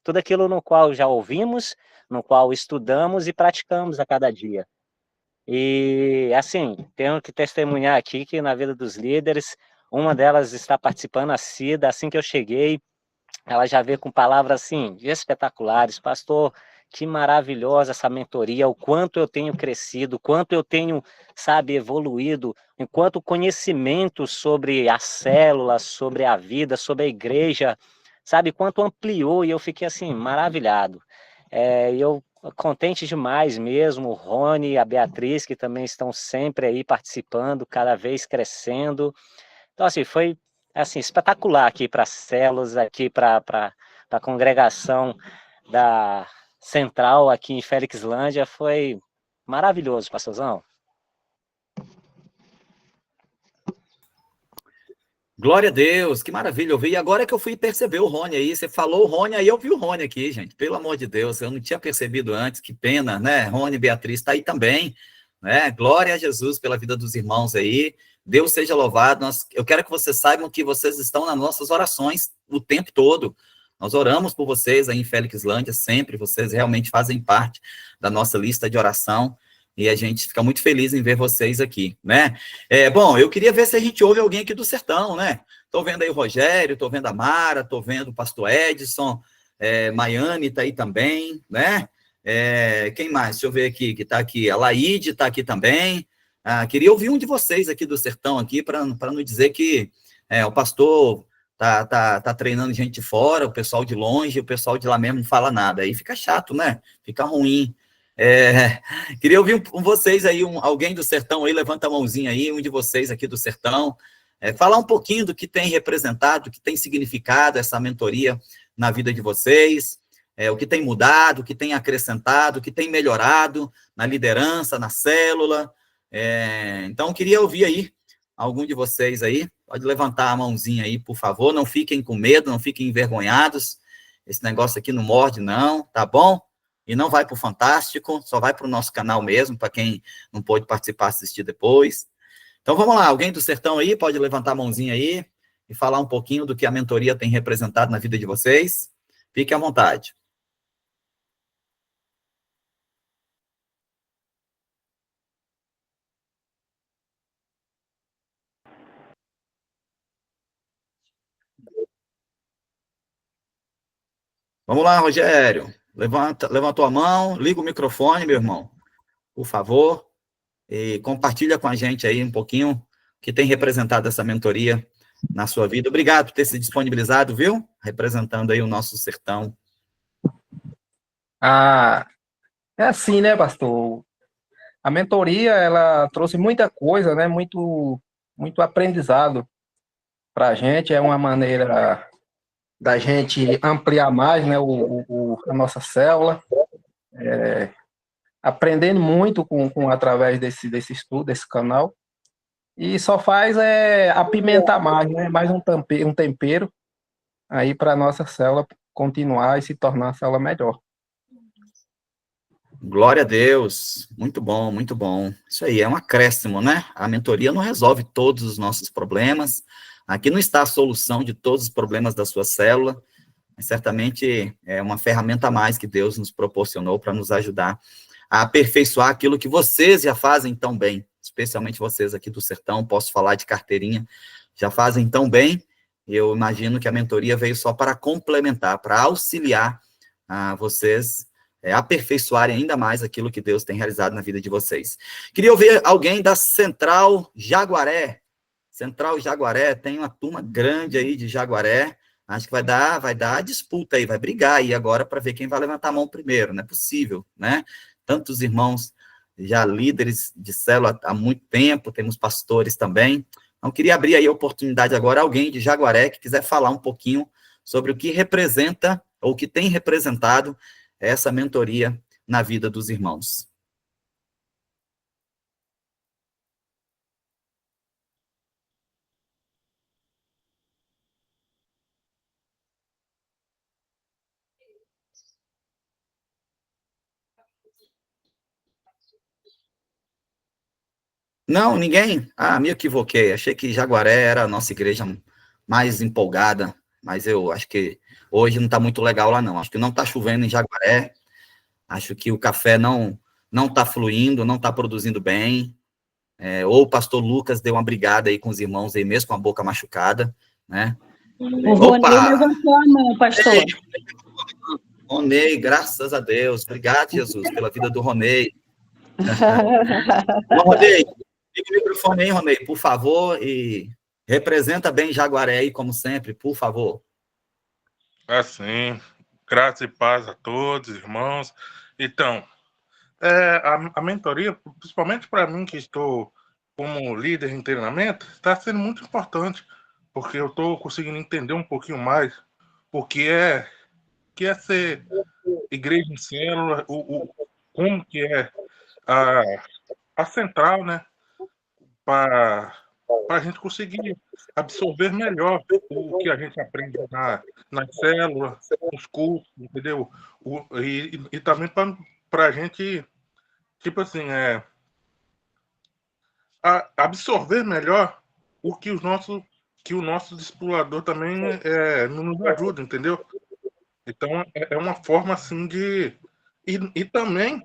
tudo aquilo no qual já ouvimos, no qual estudamos e praticamos a cada dia. E, assim, tenho que testemunhar aqui que na vida dos líderes, uma delas está participando, a Cida, assim que eu cheguei, ela já veio com palavras, assim, espetaculares: "Pastor, que maravilhosa essa mentoria, o quanto eu tenho crescido, o quanto eu tenho, sabe, evoluído, enquanto o conhecimento sobre as células, sobre a vida, sobre a igreja, sabe, quanto ampliou", e eu fiquei, assim, maravilhado. E eu contente demais mesmo, o Rony, a Beatriz, que também estão sempre aí participando, cada vez crescendo. Então, assim, foi, assim, espetacular aqui para as células, aqui para a congregação da Central aqui em Felixlândia, foi maravilhoso, pastorzão. Glória a Deus, que maravilha, eu vi. E agora que eu fui perceber o Rony aí, você falou o Rony, aí eu vi o Rony aqui, gente, pelo amor de Deus, eu não tinha percebido antes, que pena, né? Rony e Beatriz está aí também, né? Glória a Jesus pela vida dos irmãos aí, Deus seja louvado. Eu quero que vocês saibam que vocês estão nas nossas orações o tempo todo. Nós oramos por vocês aí em Felixlândia, sempre, vocês realmente fazem parte da nossa lista de oração, e a gente fica muito feliz em ver vocês aqui, né? Bom, eu queria ver se a gente ouve alguém aqui do sertão, né? Estou vendo aí o Rogério, estou vendo a Mara, estou vendo o pastor Edson, Maiane está aí também, né? Quem mais? Deixa eu ver aqui, que está aqui. A Laíde está aqui também. Queria ouvir um de vocês aqui do sertão, aqui, para não dizer que o pastor tá treinando gente de fora, o pessoal de longe, o pessoal de lá mesmo não fala nada. Aí fica chato, né? Fica ruim. Queria ouvir com vocês aí, alguém do sertão aí, levanta a mãozinha aí, um de vocês aqui do sertão, falar um pouquinho do que tem representado, o que tem significado essa mentoria na vida de vocês, o que tem mudado, o que tem acrescentado, o que tem melhorado na liderança, na célula. Então, queria ouvir aí algum de vocês aí, pode levantar a mãozinha aí, por favor, não fiquem com medo, não fiquem envergonhados, esse negócio aqui não morde não, tá bom? E não vai para o Fantástico, só vai para o nosso canal mesmo, para quem não pôde participar, assistir depois. Então, vamos lá, alguém do sertão aí, pode levantar a mãozinha aí e falar um pouquinho do que a mentoria tem representado na vida de vocês. Fique à vontade. Vamos lá, Rogério. Levantou a mão, liga o microfone, meu irmão, por favor, e compartilha com a gente aí um pouquinho o que tem representado essa mentoria na sua vida. Obrigado por ter se disponibilizado, viu? Representando aí o nosso sertão. É assim, né, pastor? A mentoria, ela trouxe muita coisa, né? Muito aprendizado para a gente. É uma maneira da gente ampliar mais, né, a nossa célula, aprendendo muito através desse estudo, desse canal. E só faz apimentar mais, né? Mais um tempero aí para a nossa célula continuar e se tornar a célula melhor. Glória a Deus, muito bom, muito bom. Isso aí, é um acréscimo, né? A mentoria não resolve todos os nossos problemas, aqui não está a solução de todos os problemas da sua célula, mas certamente é uma ferramenta a mais que Deus nos proporcionou para nos ajudar a aperfeiçoar aquilo que vocês já fazem tão bem, especialmente vocês aqui do sertão, posso falar de carteirinha, já fazem tão bem, eu imagino que a mentoria veio só para complementar, para auxiliar vocês aperfeiçoarem ainda mais aquilo que Deus tem realizado na vida de vocês. Queria ouvir alguém da Central Jaguaré. Central Jaguaré, tem uma turma grande aí de Jaguaré, acho que vai dar disputa aí, vai brigar aí agora para ver quem vai levantar a mão primeiro, não é possível, né? Tantos irmãos já líderes de célula há muito tempo, temos pastores também. Então, queria abrir aí a oportunidade agora a alguém de Jaguaré que quiser falar um pouquinho sobre o que representa, ou o que tem representado essa mentoria na vida dos irmãos. Não, ninguém? Me equivoquei. Achei que Jaguaré era a nossa igreja mais empolgada, mas eu acho que hoje não está muito legal lá, não. Acho que não está chovendo em Jaguaré, acho que o café não está fluindo, não está produzindo bem, ou o pastor Lucas deu uma brigada aí com os irmãos aí mesmo, com a boca machucada, né? O Ronei levantou a mão, pastor. Ronei, graças a Deus. Obrigado, Jesus, pela vida do Ronei. Ronei, liga o microfone aí, Ronei, por favor, e representa bem Jaguaré aí, como sempre, por favor. Assim, graça e paz a todos, irmãos. Então, a mentoria, principalmente para mim que estou como líder em treinamento, está sendo muito importante, porque eu estou conseguindo entender um pouquinho mais o que é ser igreja em célula, como que é a central, né, para a gente conseguir absorver melhor o que a gente aprende nas células, nos cursos, entendeu? E também para a gente, tipo assim, absorver melhor o que o nosso discipulador também nos ajuda, entendeu? Então, é uma forma, assim, de... E também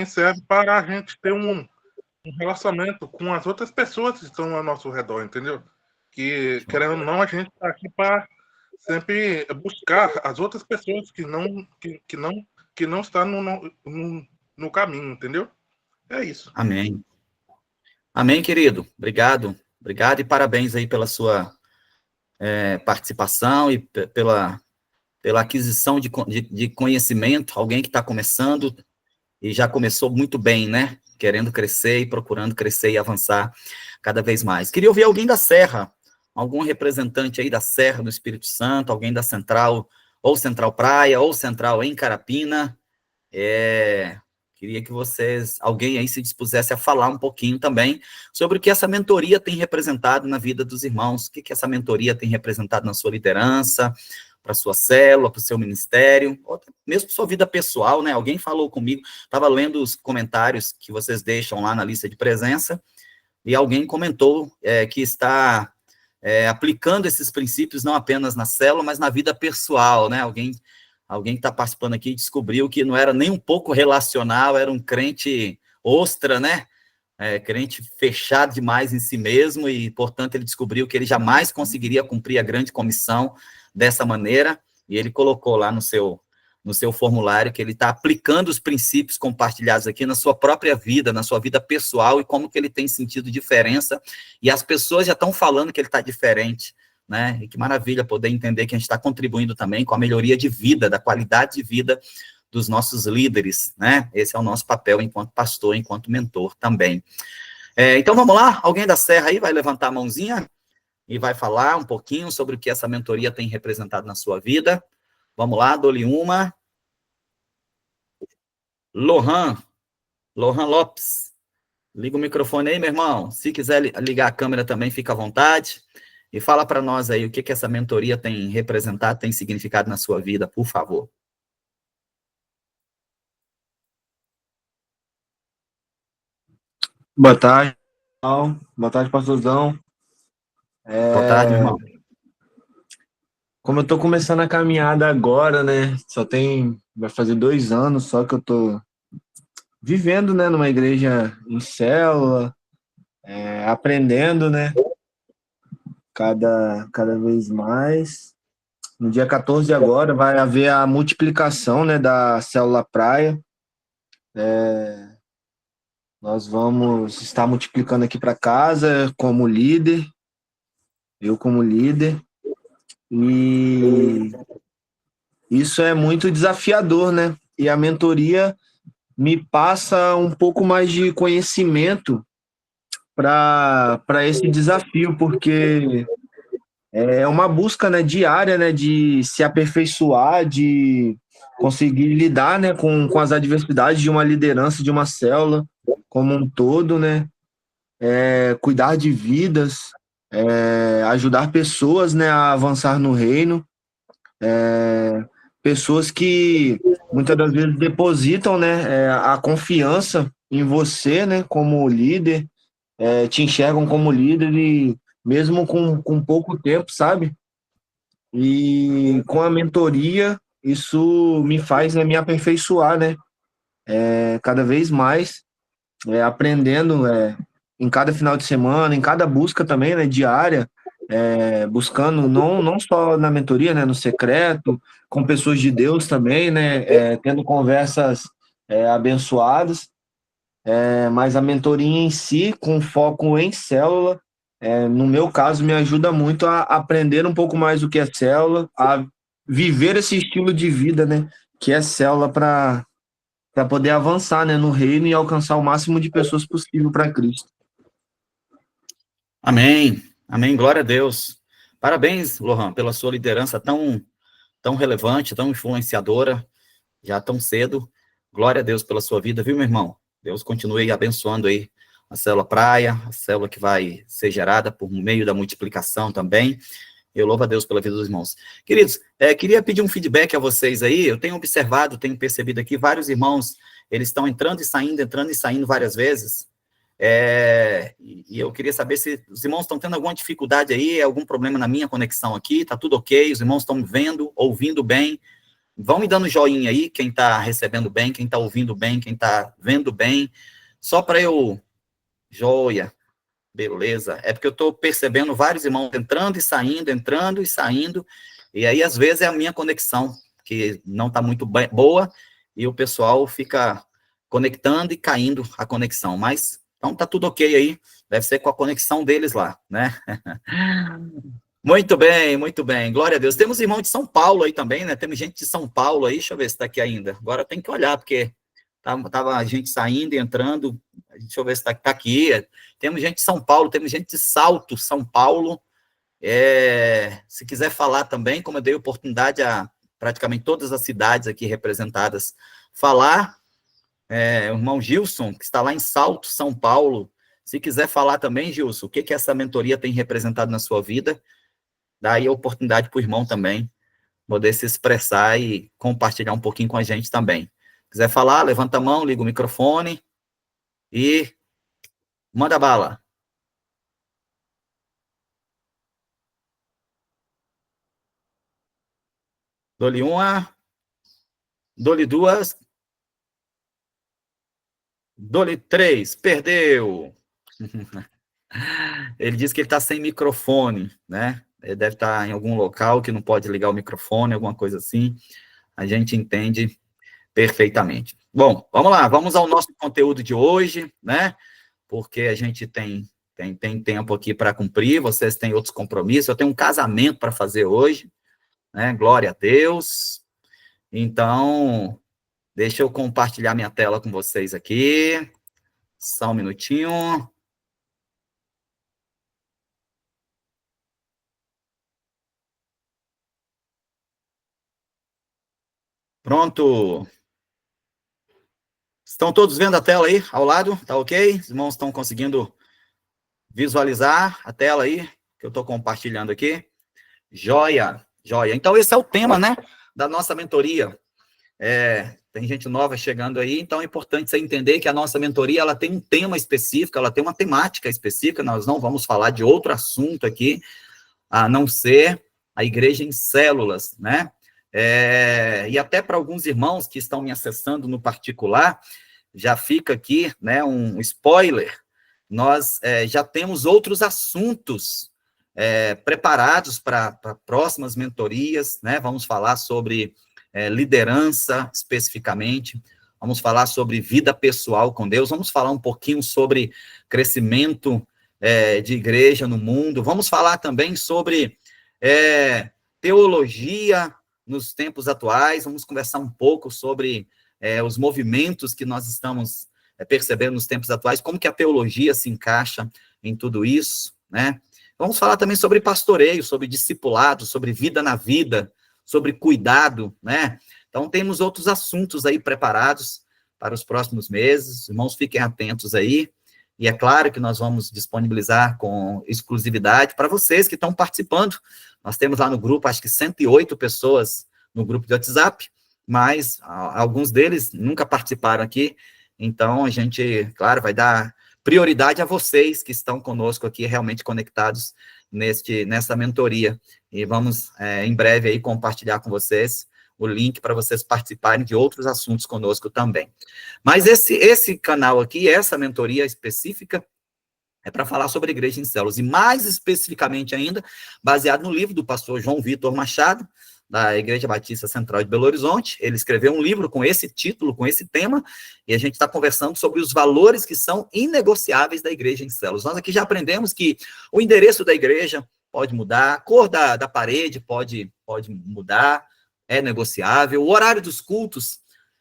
serve para a gente ter um relacionamento com as outras pessoas que estão ao nosso redor, entendeu? Que, querendo ou não, a gente está aqui para sempre buscar as outras pessoas que não estão no caminho, entendeu? É isso. Amém. Amém, querido. Obrigado. Obrigado e parabéns aí pela sua participação e pela aquisição de conhecimento. Alguém que está começando e já começou muito bem, né? Querendo crescer e procurando crescer e avançar cada vez mais. Queria ouvir alguém da Serra, algum representante aí da Serra do Espírito Santo, alguém da Central, ou Central Praia, ou Central em Carapina. Queria que alguém aí se dispusesse a falar um pouquinho também sobre o que essa mentoria tem representado na vida dos irmãos, o que essa mentoria tem representado na sua liderança, para sua célula, para o seu ministério, ou mesmo para sua vida pessoal, né? Alguém falou comigo, estava lendo os comentários que vocês deixam lá na lista de presença, e alguém comentou que está aplicando esses princípios não apenas na célula, mas na vida pessoal, né? Alguém que está participando aqui descobriu que não era nem um pouco relacional, era um crente ostra, né? Crente fechado demais em si mesmo, e, portanto, ele descobriu que ele jamais conseguiria cumprir a grande comissão dessa maneira, e ele colocou lá no seu formulário que ele está aplicando os princípios compartilhados aqui na sua própria vida, na sua vida pessoal, e como que ele tem sentido diferença, e as pessoas já estão falando que ele está diferente, né? E que maravilha poder entender que a gente está contribuindo também com a melhoria de vida, da qualidade de vida dos nossos líderes, né? Esse é o nosso papel enquanto pastor, enquanto mentor também. Então, vamos lá? Alguém da Serra aí vai levantar a mãozinha e vai falar um pouquinho sobre o que essa mentoria tem representado na sua vida. Vamos lá, dou-lhe uma. Lohan Lopes. Liga o microfone aí, meu irmão. Se quiser ligar a câmera também, fica à vontade. E fala para nós aí o que essa mentoria tem representado, tem significado na sua vida, por favor. Boa tarde, pessoal. Boa tarde, pastorzão. Boa tarde, irmão. Como eu tô começando a caminhada agora, né? Vai fazer 2 anos só que eu tô vivendo, né, numa igreja em célula, aprendendo, né? Cada vez mais. No dia 14 agora vai haver a multiplicação, né, da célula Praia. Nós vamos estar multiplicando aqui para casa como líder, eu como líder, e isso é muito desafiador, né? E a mentoria me passa um pouco mais de conhecimento para esse desafio, porque é uma busca, né, diária, né, de se aperfeiçoar, de conseguir lidar, né, com as adversidades de uma liderança, de uma célula como um todo, né, cuidar de vidas, ajudar pessoas, né, a avançar no reino, pessoas que muitas das vezes depositam, né, a confiança em você, né, como líder, te enxergam como líder e mesmo com pouco tempo, sabe? E com a mentoria, isso me faz, né, me aperfeiçoar, né? Cada vez mais, aprendendo em cada final de semana, em cada busca também, né, diária, buscando não só na mentoria, né, no secreto, com pessoas de Deus também, né, tendo conversas abençoadas, mas a mentoria em si, com foco em célula, no meu caso, me ajuda muito a aprender um pouco mais o que é célula, a viver esse estilo de vida, né, que é célula para poder avançar, né, no reino e alcançar o máximo de pessoas possível para Cristo. Amém. Amém. Glória a Deus. Parabéns, Lohan, pela sua liderança tão relevante, tão influenciadora, já tão cedo. Glória a Deus pela sua vida, viu, meu irmão? Deus continue abençoando aí a célula Praia, a célula que vai ser gerada por meio da multiplicação também. Eu louvo a Deus pela vida dos irmãos. Queridos, queria pedir um feedback a vocês aí. Eu tenho observado, tenho percebido aqui, vários irmãos, eles estão entrando e saindo várias vezes. E eu queria saber se os irmãos estão tendo alguma dificuldade aí, algum problema na minha conexão aqui, tá tudo ok, os irmãos estão me vendo, ouvindo bem. Vão me dando joinha aí, quem está recebendo bem, quem está ouvindo bem, quem está vendo bem, só para eu... Joia, beleza. É porque eu estou percebendo vários irmãos entrando e saindo, e aí às vezes é a minha conexão, que não está muito boa, e o pessoal fica conectando e caindo a conexão, mas então tá tudo ok aí, deve ser com a conexão deles lá, né? Muito bem, glória a Deus. Temos irmão de São Paulo aí também, né? Temos gente de São Paulo aí, deixa eu ver se está aqui ainda. Agora tem que olhar, porque tava a gente saindo e entrando, deixa eu ver se tá aqui. Temos gente de São Paulo, temos gente de Salto, São Paulo. Se quiser falar também, como eu dei oportunidade a praticamente todas as cidades aqui representadas falar, o irmão Gilson, que está lá em Salto, São Paulo, se quiser falar também, Gilson, o que essa mentoria tem representado na sua vida, dá aí a oportunidade para o irmão também poder se expressar e compartilhar um pouquinho com a gente também. Quiser falar, levanta a mão, liga o microfone e manda bala. Dou-lhe uma, dou-lhe duas, dou-lhe três, perdeu. Ele disse que ele está sem microfone, né? Ele deve estar em algum local que não pode ligar o microfone, alguma coisa assim. A gente entende perfeitamente. Bom, vamos lá, vamos ao nosso conteúdo de hoje, né? Porque a gente tem tempo aqui para cumprir, vocês têm outros compromissos, eu tenho um casamento para fazer hoje, né? Glória a Deus. Então, deixa eu compartilhar minha tela com vocês aqui. Só um minutinho. Pronto. Estão todos vendo a tela aí, ao lado? Tá ok? Os irmãos estão conseguindo visualizar a tela aí, que eu estou compartilhando aqui? Joia, joia. Então, esse é o tema, né, da nossa mentoria. Tem gente nova chegando aí, então é importante você entender que a nossa mentoria, ela tem um tema específico, ela tem uma temática específica, nós não vamos falar de outro assunto aqui, a não ser a igreja em células, né? E até para alguns irmãos que estão me acessando no particular, já fica aqui, né, um spoiler, nós já temos outros assuntos preparados para próximas mentorias, né? Vamos falar sobre liderança, especificamente, vamos falar sobre vida pessoal com Deus, vamos falar um pouquinho sobre crescimento de igreja no mundo, vamos falar também sobre teologia nos tempos atuais, vamos conversar um pouco sobre os movimentos que nós estamos percebendo nos tempos atuais, como que a teologia se encaixa em tudo isso, né? Vamos falar também sobre pastoreio, sobre discipulado, sobre vida na vida, sobre cuidado, né? Então, temos outros assuntos aí preparados para os próximos meses, irmãos, fiquem atentos aí, e é claro que nós vamos disponibilizar com exclusividade para vocês que estão participando. Nós temos lá no grupo, acho que 108 pessoas no grupo de WhatsApp, mas alguns deles nunca participaram aqui, então a gente, claro, vai dar prioridade a vocês que estão conosco aqui, realmente conectados nessa mentoria. E vamos, em breve, aí, compartilhar com vocês o link para vocês participarem de outros assuntos conosco também. Mas esse canal aqui, essa mentoria específica, é para falar sobre a igreja em células, e mais especificamente ainda, baseado no livro do pastor João Vitor Machado, da Igreja Batista Central de Belo Horizonte. Ele escreveu um livro com esse título, com esse tema, e a gente está conversando sobre os valores que são inegociáveis da igreja em células. Nós aqui já aprendemos que o endereço da igreja pode mudar, a cor da parede pode mudar, é negociável, o horário dos cultos,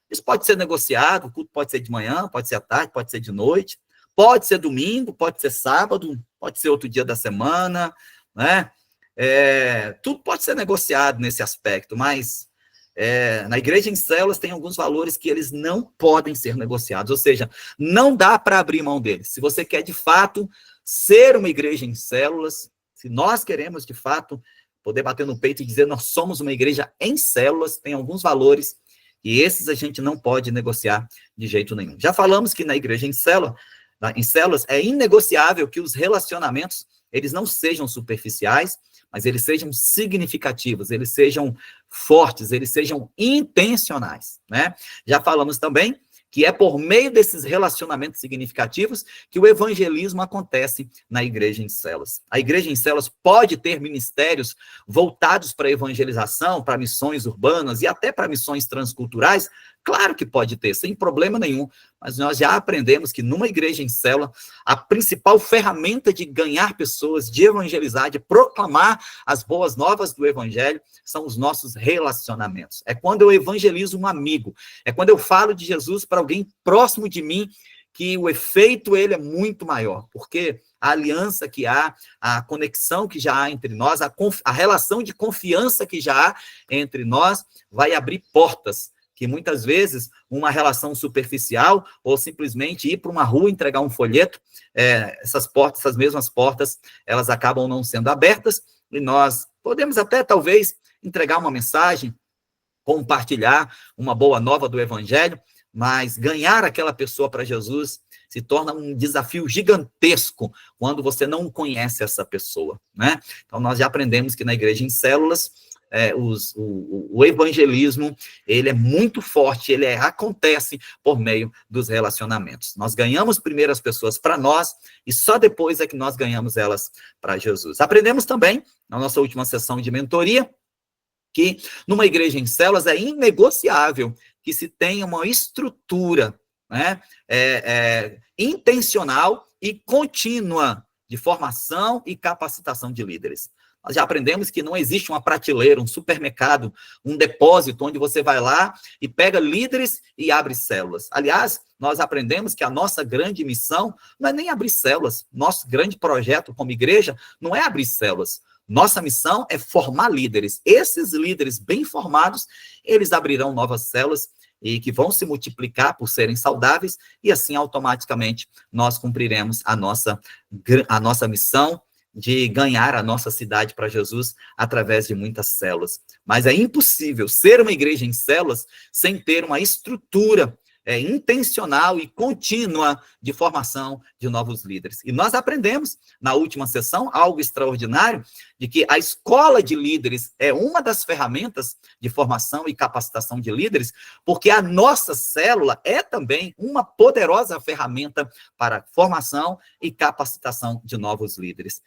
isso pode ser negociado, o culto pode ser de manhã, pode ser à tarde, pode ser de noite, pode ser domingo, pode ser sábado, pode ser outro dia da semana, né? Tudo pode ser negociado nesse aspecto, mas na igreja em células tem alguns valores que eles não podem ser negociados, ou seja, não dá para abrir mão deles. Se você quer, de fato, ser uma igreja em células, se nós queremos, de fato, poder bater no peito e dizer nós somos uma igreja em células, tem alguns valores e esses a gente não pode negociar de jeito nenhum. Já falamos que na igreja em células é inegociável que os relacionamentos eles não sejam superficiais, mas eles sejam significativos, eles sejam fortes, eles sejam intencionais, né? Já falamos também que é por meio desses relacionamentos significativos que o evangelismo acontece na igreja em células. A igreja em células pode ter ministérios voltados para a evangelização, para missões urbanas e até para missões transculturais. Claro que pode ter, sem problema nenhum, mas nós já aprendemos que numa igreja em célula, a principal ferramenta de ganhar pessoas, de evangelizar, de proclamar as boas novas do evangelho, são os nossos relacionamentos. É quando eu evangelizo um amigo, é quando eu falo de Jesus para alguém próximo de mim, que o efeito ele é muito maior, porque a aliança que há, a conexão que já há entre nós, a relação de confiança que já há entre nós, vai abrir portas, que muitas vezes uma relação superficial, ou simplesmente ir para uma rua entregar um folheto, essas mesmas portas, elas acabam não sendo abertas, e nós podemos até, talvez, entregar uma mensagem, compartilhar uma boa nova do evangelho, mas ganhar aquela pessoa para Jesus se torna um desafio gigantesco quando você não conhece essa pessoa, né? Então, nós já aprendemos que na igreja em células, o evangelismo, ele é muito forte, ele acontece por meio dos relacionamentos. Nós ganhamos primeiro as pessoas para nós, e só depois é que nós ganhamos elas para Jesus. Aprendemos também, na nossa última sessão de mentoria, que numa igreja em células é inegociável que se tenha uma estrutura, né, intencional e contínua de formação e capacitação de líderes. Nós já aprendemos que não existe uma prateleira, um supermercado, um depósito onde você vai lá e pega líderes e abre células. Aliás, nós aprendemos que a nossa grande missão não é nem abrir células. Nosso grande projeto como igreja não é abrir células. Nossa missão é formar líderes. Esses líderes bem formados, eles abrirão novas células e que vão se multiplicar por serem saudáveis, e assim automaticamente nós cumpriremos a nossa missão de ganhar a nossa cidade para Jesus através de muitas células. Mas é impossível ser uma igreja em células sem ter uma estrutura intencional e contínua de formação de novos líderes. E nós aprendemos, na última sessão, algo extraordinário, de que a escola de líderes é uma das ferramentas de formação e capacitação de líderes, porque a nossa célula é também uma poderosa ferramenta para formação e capacitação de novos líderes.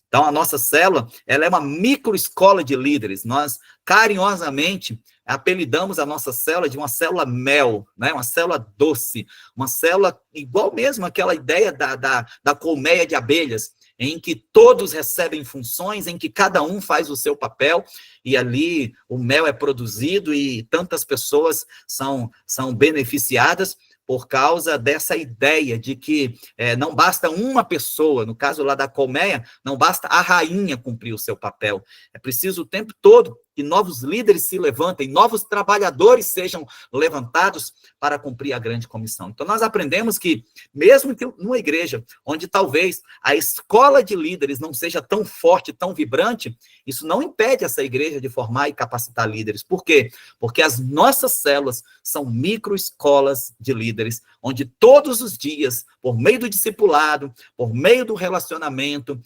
Então, a nossa célula, ela é uma microescola de líderes. Nós, carinhosamente, apelidamos a nossa célula de uma célula mel, né? Uma célula doce, uma célula igual mesmo aquela ideia da colmeia de abelhas, em que todos recebem funções, em que cada um faz o seu papel, e ali o mel é produzido e tantas pessoas são beneficiadas por causa dessa ideia de que não basta uma pessoa, no caso lá da colmeia, não basta a rainha cumprir o seu papel. É preciso o tempo todo que novos líderes se levantem, novos trabalhadores sejam levantados para cumprir a grande comissão. Então, nós aprendemos que, mesmo que numa igreja onde talvez a escola de líderes não seja tão forte, tão vibrante, isso não impede essa igreja de formar e capacitar líderes. Por quê? Porque as nossas células são microescolas de líderes, onde todos os dias, por meio do discipulado, por meio do relacionamento,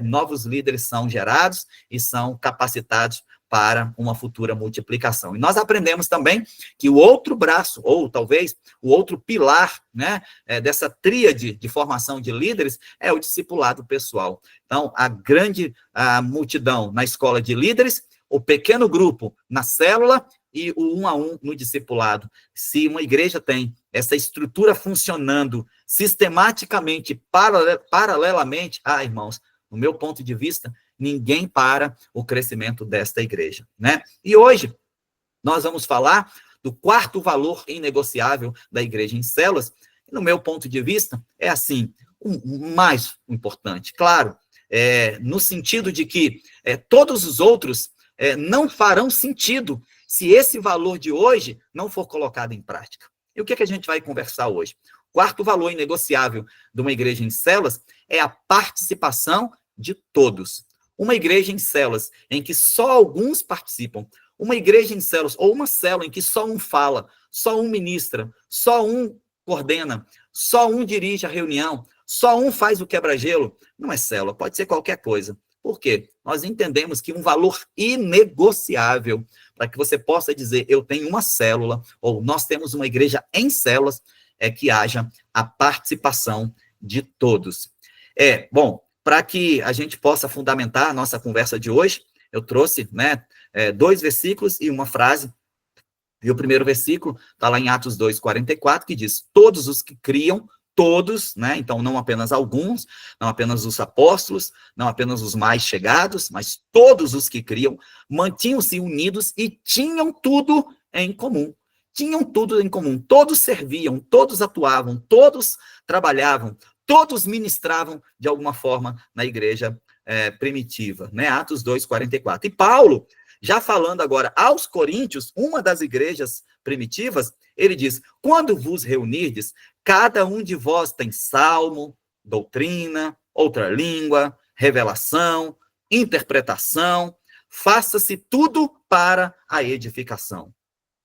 novos líderes são gerados e são capacitados para uma futura multiplicação. E nós aprendemos também que o outro braço, ou talvez o outro pilar, né, dessa tríade de formação de líderes é o discipulado pessoal. Então, a multidão na escola de líderes, o pequeno grupo na célula e o 1 a 1 no discipulado. Se uma igreja tem essa estrutura funcionando sistematicamente, paralelamente, irmãos, no meu ponto de vista, ninguém para o crescimento desta igreja, né? E hoje, nós vamos falar do quarto valor inegociável da igreja em células, e no meu ponto de vista, é assim, o mais importante, claro, no sentido de que todos os outros não farão sentido se esse valor de hoje não for colocado em prática. E o que a gente vai conversar hoje? O quarto valor inegociável de uma igreja em células é a participação de todos. Uma igreja em células em que só alguns participam, uma igreja em células, ou uma célula em que só um fala, só um ministra, só um coordena, só um dirige a reunião, só um faz o quebra-gelo, não é célula, pode ser qualquer coisa. Por quê? Nós entendemos que um valor inegociável, para que você possa dizer, eu tenho uma célula, ou nós temos uma igreja em células, é que haja a participação de todos. Bom, para que a gente possa fundamentar a nossa conversa de hoje, eu trouxe 2 versículos e uma frase. E o primeiro versículo está lá em Atos 2:44, que diz, todos os que criam, todos, né? Então não apenas alguns, não apenas os apóstolos, não apenas os mais chegados, mas todos os que criam, mantinham-se unidos e tinham tudo em comum. Tinham tudo em comum, todos serviam, todos atuavam, todos trabalhavam, todos ministravam de alguma forma na igreja primitiva, né? Atos 2:44. E Paulo, já falando agora aos Coríntios, uma das igrejas primitivas, ele diz, quando vos reunirdes, cada um de vós tem salmo, doutrina, outra língua, revelação, interpretação, faça-se tudo para a edificação.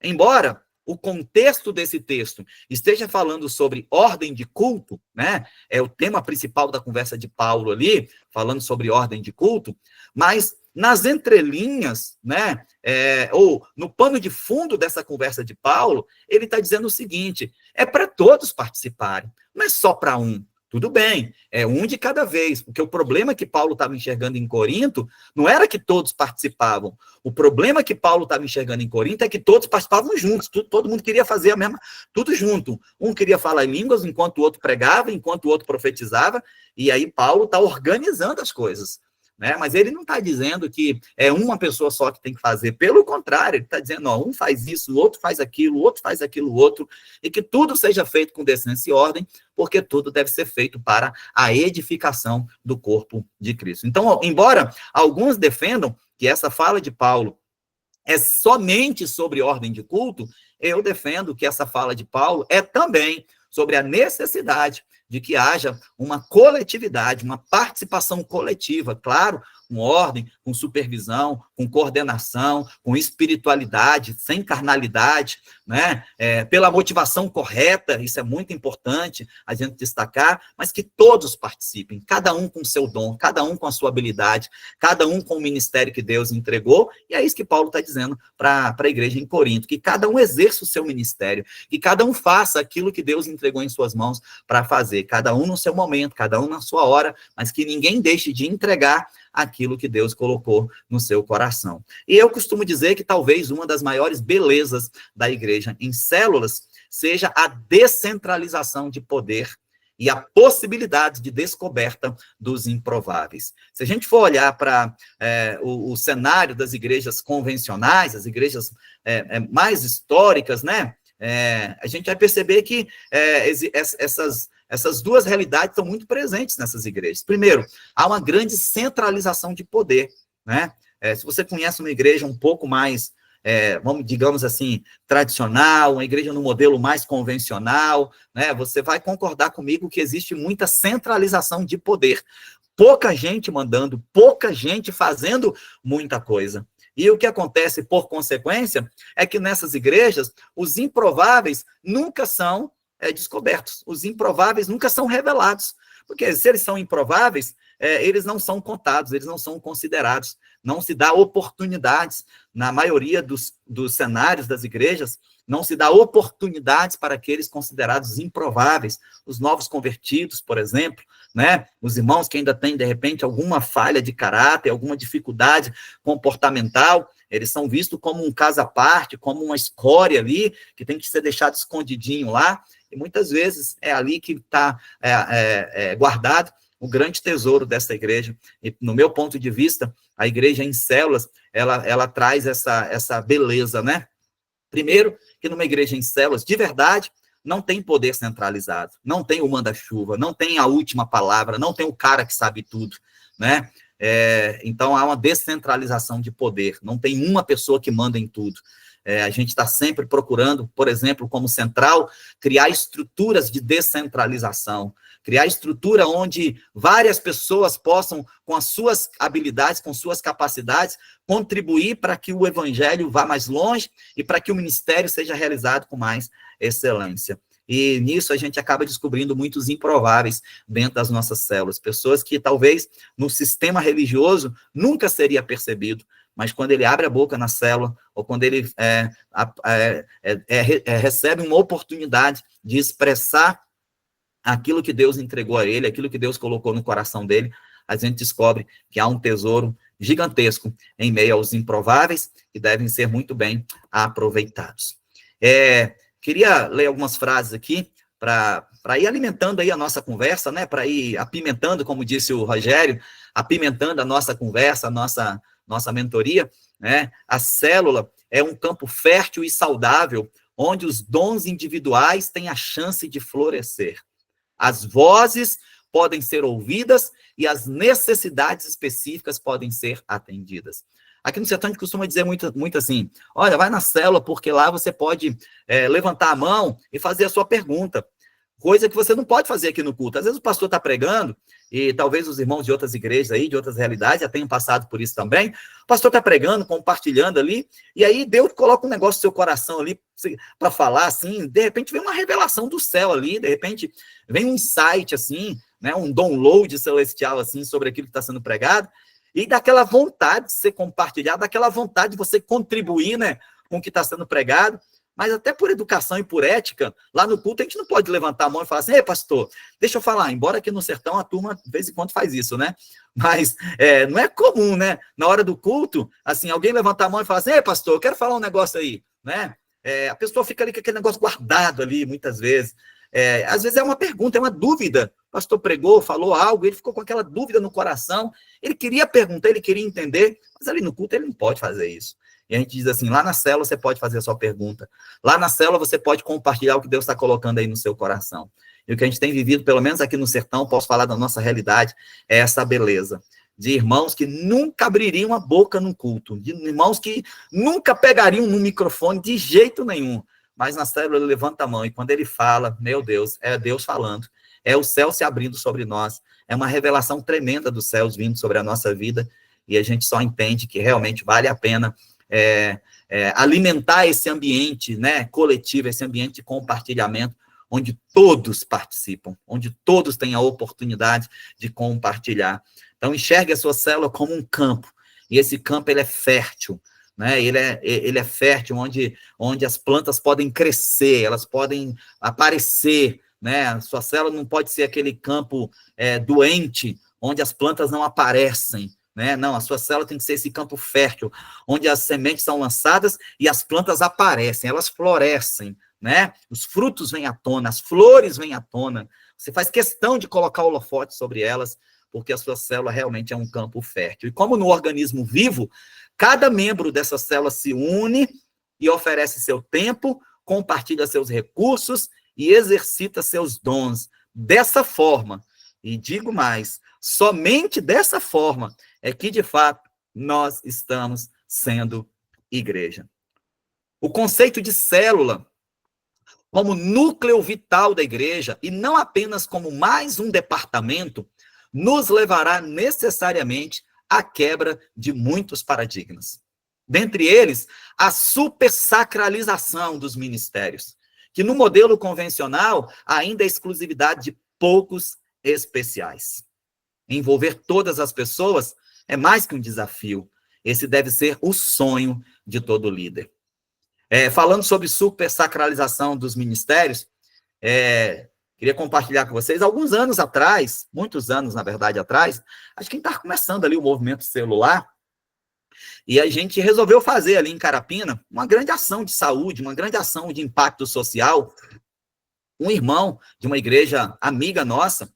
Embora o contexto desse texto esteja falando sobre ordem de culto, né? É o tema principal da conversa de Paulo ali, falando sobre ordem de culto, mas nas entrelinhas, né? Ou no pano de fundo dessa conversa de Paulo, ele está dizendo o seguinte, é para todos participarem, não é só para um. Tudo bem, é um de cada vez, porque o problema que Paulo estava enxergando em Corinto não era que todos participavam. O problema que Paulo estava enxergando em Corinto é que todos participavam juntos, todo mundo queria fazer a mesma, tudo junto. Um queria falar em línguas, enquanto o outro pregava, enquanto o outro profetizava, e aí Paulo está organizando as coisas. Né? Mas ele não está dizendo que é uma pessoa só que tem que fazer, pelo contrário, ele está dizendo, ó, um faz isso, o outro faz aquilo, o outro faz aquilo, outro, e que tudo seja feito com decência e ordem, porque tudo deve ser feito para a edificação do corpo de Cristo. Então, embora alguns defendam que essa fala de Paulo é somente sobre ordem de culto, eu defendo que essa fala de Paulo é também sobre a necessidade de que haja uma coletividade, uma participação coletiva, claro, com ordem, com supervisão, com coordenação, com espiritualidade, sem carnalidade, né? Pela motivação correta, isso é muito importante a gente destacar, mas que todos participem, cada um com o seu dom, cada um com a sua habilidade, cada um com o ministério que Deus entregou, e é isso que Paulo está dizendo para a igreja em Corinto, que cada um exerça o seu ministério, que cada um faça aquilo que Deus entregou em suas mãos para fazer, cada um no seu momento, cada um na sua hora, mas que ninguém deixe de entregar aquilo que Deus colocou no seu coração. E eu costumo dizer que talvez uma das maiores belezas da igreja em células seja a descentralização de poder e a possibilidade de descoberta dos improváveis. Se a gente for olhar para o cenário das igrejas convencionais, as igrejas mais históricas, né? A gente vai perceber que essas duas realidades estão muito presentes nessas igrejas. Primeiro, há uma grande centralização de poder, né? Se você conhece uma igreja um pouco mais, digamos assim, tradicional, uma igreja no modelo mais convencional, né, você vai concordar comigo que existe muita centralização de poder. Pouca gente mandando, pouca gente fazendo muita coisa. E o que acontece, por consequência, é que nessas igrejas, os improváveis nunca são descobertos, os improváveis nunca são revelados, porque se eles são improváveis, eles não são contados, eles não são considerados, não se dá oportunidades, na maioria dos cenários das igrejas, não se dá oportunidades para aqueles considerados improváveis, os novos convertidos, por exemplo, né? Os irmãos que ainda têm, de repente, alguma falha de caráter, alguma dificuldade comportamental, eles são vistos como um caso à parte, como uma escória ali, que tem que ser deixado escondidinho lá, e muitas vezes é ali que está guardado o grande tesouro dessa igreja. E, no meu ponto de vista, a igreja em células, ela traz essa beleza, né? Primeiro, que numa igreja em células, de verdade, não tem poder centralizado, não tem o manda-chuva, não tem a última palavra, não tem o cara que sabe tudo, né? Então, há uma descentralização de poder, não tem uma pessoa que manda em tudo. A gente está sempre procurando, por exemplo, como central, criar estruturas de descentralização, criar estrutura onde várias pessoas possam, com as suas habilidades, com suas capacidades, contribuir para que o evangelho vá mais longe e para que o ministério seja realizado com mais excelência. E nisso a gente acaba descobrindo muitos improváveis dentro das nossas células, pessoas que talvez no sistema religioso nunca seria percebido, mas quando ele abre a boca na célula, ou quando ele recebe uma oportunidade de expressar aquilo que Deus entregou a ele, aquilo que Deus colocou no coração dele, a gente descobre que há um tesouro gigantesco em meio aos improváveis que devem ser muito bem aproveitados. Queria ler algumas frases aqui para ir alimentando aí a nossa conversa, né? Para ir apimentando, como disse o Rogério, apimentando a nossa conversa, a nossa mentoria, né? A célula é um campo fértil e saudável, onde os dons individuais têm a chance de florescer. As vozes podem ser ouvidas e as necessidades específicas podem ser atendidas. Aqui no sertão a gente costuma dizer muito assim, olha, vai na célula, porque lá você pode levantar a mão e fazer a sua pergunta, coisa que você não pode fazer aqui no culto. Às vezes o pastor está pregando, e talvez os irmãos de outras igrejas aí, de outras realidades, já tenham passado por isso também, o pastor está pregando, compartilhando ali, e aí Deus coloca um negócio no seu coração ali, para falar assim, de repente vem uma revelação do céu ali, de repente vem um insight assim, né, um download celestial assim, sobre aquilo que está sendo pregado, e daquela vontade de ser compartilhado, daquela vontade de você contribuir, né, com o que está sendo pregado, mas até por educação e por ética, lá no culto a gente não pode levantar a mão e falar assim, ei, pastor, deixa eu falar, embora aqui no sertão a turma de vez em quando faz isso, né, mas não é comum, né, na hora do culto, assim, alguém levantar a mão e falar assim, ei, pastor, eu quero falar um negócio aí, né, a pessoa fica ali com aquele negócio guardado ali, muitas vezes, às vezes é uma pergunta, é uma dúvida, o pastor pregou, falou algo, ele ficou com aquela dúvida no coração, ele queria perguntar, ele queria entender, mas ali no culto ele não pode fazer isso. E a gente diz assim, lá na célula você pode fazer a sua pergunta, lá na célula você pode compartilhar o que Deus está colocando aí no seu coração. E o que a gente tem vivido, pelo menos aqui no sertão, posso falar da nossa realidade, é essa beleza de irmãos que nunca abririam a boca num culto, de irmãos que nunca pegariam no microfone de jeito nenhum, mas na célula ele levanta a mão, e quando ele fala, meu Deus, é Deus falando, é o céu se abrindo sobre nós, é uma revelação tremenda dos céus vindo sobre a nossa vida, e a gente só entende que realmente vale a pena alimentar esse ambiente, né, coletivo, esse ambiente de compartilhamento, onde todos participam, onde todos têm a oportunidade de compartilhar. Então, enxergue a sua célula como um campo, e esse campo ele é fértil, né? Ele é fértil, onde as plantas podem crescer, elas podem aparecer, né? A sua célula não pode ser aquele campo doente, onde as plantas não aparecem, né? Não, a sua célula tem que ser esse campo fértil, onde as sementes são lançadas e as plantas aparecem, elas florescem, né? Os frutos vêm à tona, as flores vêm à tona, você faz questão de colocar holofote sobre elas, porque a sua célula realmente é um campo fértil. E como no organismo vivo, cada membro dessa célula se une e oferece seu tempo, compartilha seus recursos e exercita seus dons. Dessa forma, e digo mais, somente dessa forma, é que, de fato, nós estamos sendo igreja. O conceito de célula como núcleo vital da igreja, e não apenas como mais um departamento, nos levará necessariamente à quebra de muitos paradigmas. Dentre eles, a supersacralização dos ministérios, que no modelo convencional ainda é exclusividade de poucos especiais. Envolver todas as pessoas é mais que um desafio. Esse deve ser o sonho de todo líder. Falando sobre supersacralização dos ministérios, queria compartilhar com vocês, alguns anos atrás, muitos anos, na verdade, atrás, acho que estava começando ali o movimento celular, e a gente resolveu fazer ali em Carapina uma grande ação de saúde, uma grande ação de impacto social. Um irmão de uma igreja amiga nossa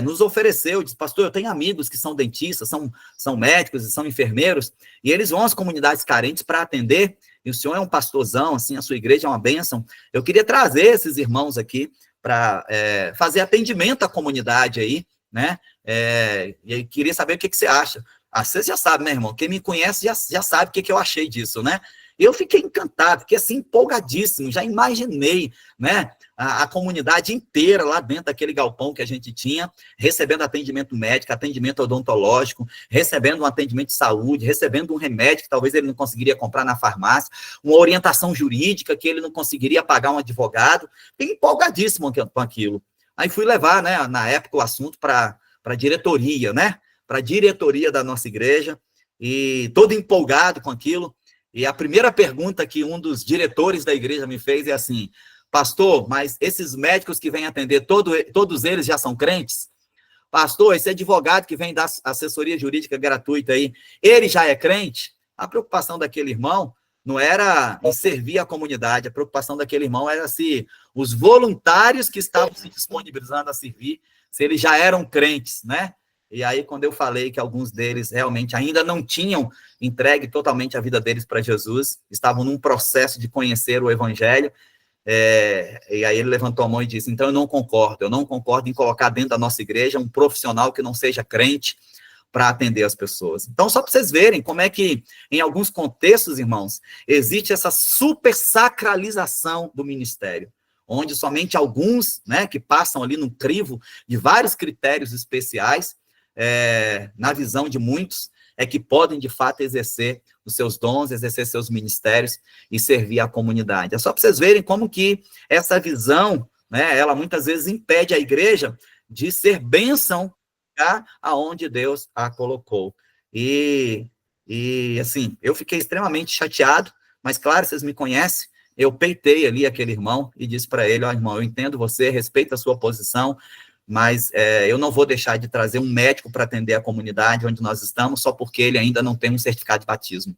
nos ofereceu, disse, pastor, eu tenho amigos que são dentistas, são médicos e são enfermeiros, e eles vão às comunidades carentes para atender, e o senhor é um pastorzão, assim, a sua igreja é uma bênção. Eu queria trazer esses irmãos aqui para fazer atendimento à comunidade aí, né? E aí queria saber o que você acha. Você já sabe, né, irmão? Quem me conhece já sabe o que eu achei disso, né? Eu fiquei encantado, fiquei assim, empolgadíssimo, já imaginei, né, a comunidade inteira lá dentro daquele galpão que a gente tinha, recebendo atendimento médico, atendimento odontológico, recebendo um atendimento de saúde, recebendo um remédio que talvez ele não conseguiria comprar na farmácia, uma orientação jurídica que ele não conseguiria pagar um advogado. Fiquei empolgadíssimo com aquilo. Aí fui levar, né, na época, o assunto para a diretoria, né, para a diretoria da nossa igreja, e todo empolgado com aquilo. E a primeira pergunta que um dos diretores da igreja me fez é assim, pastor, mas esses médicos que vêm atender, todos eles já são crentes? Pastor, esse advogado que vem dar assessoria jurídica gratuita aí, ele já é crente? A preocupação daquele irmão não era em servir a comunidade, a preocupação daquele irmão era se os voluntários que estavam se disponibilizando a servir, se eles já eram crentes, né? E aí, quando eu falei que alguns deles realmente ainda não tinham entregue totalmente a vida deles para Jesus, estavam num processo de conhecer o evangelho, e aí ele levantou a mão e disse, então eu não concordo em colocar dentro da nossa igreja um profissional que não seja crente para atender as pessoas. Então, só para vocês verem como é que, em alguns contextos, irmãos, existe essa super sacralização do ministério, onde somente alguns, né, que passam ali no crivo de vários critérios especiais, na visão de muitos, é que podem, de fato, exercer os seus dons, exercer seus ministérios e servir a comunidade. É só para vocês verem como que essa visão, né, ela muitas vezes impede a igreja de ser bênção aonde Deus a colocou. E assim, eu fiquei extremamente chateado, mas, claro, vocês me conhecem, eu peitei ali aquele irmão e disse para ele, ó, irmão, eu entendo você, respeito a sua posição, mas eu não vou deixar de trazer um médico para atender a comunidade onde nós estamos, só porque ele ainda não tem um certificado de batismo,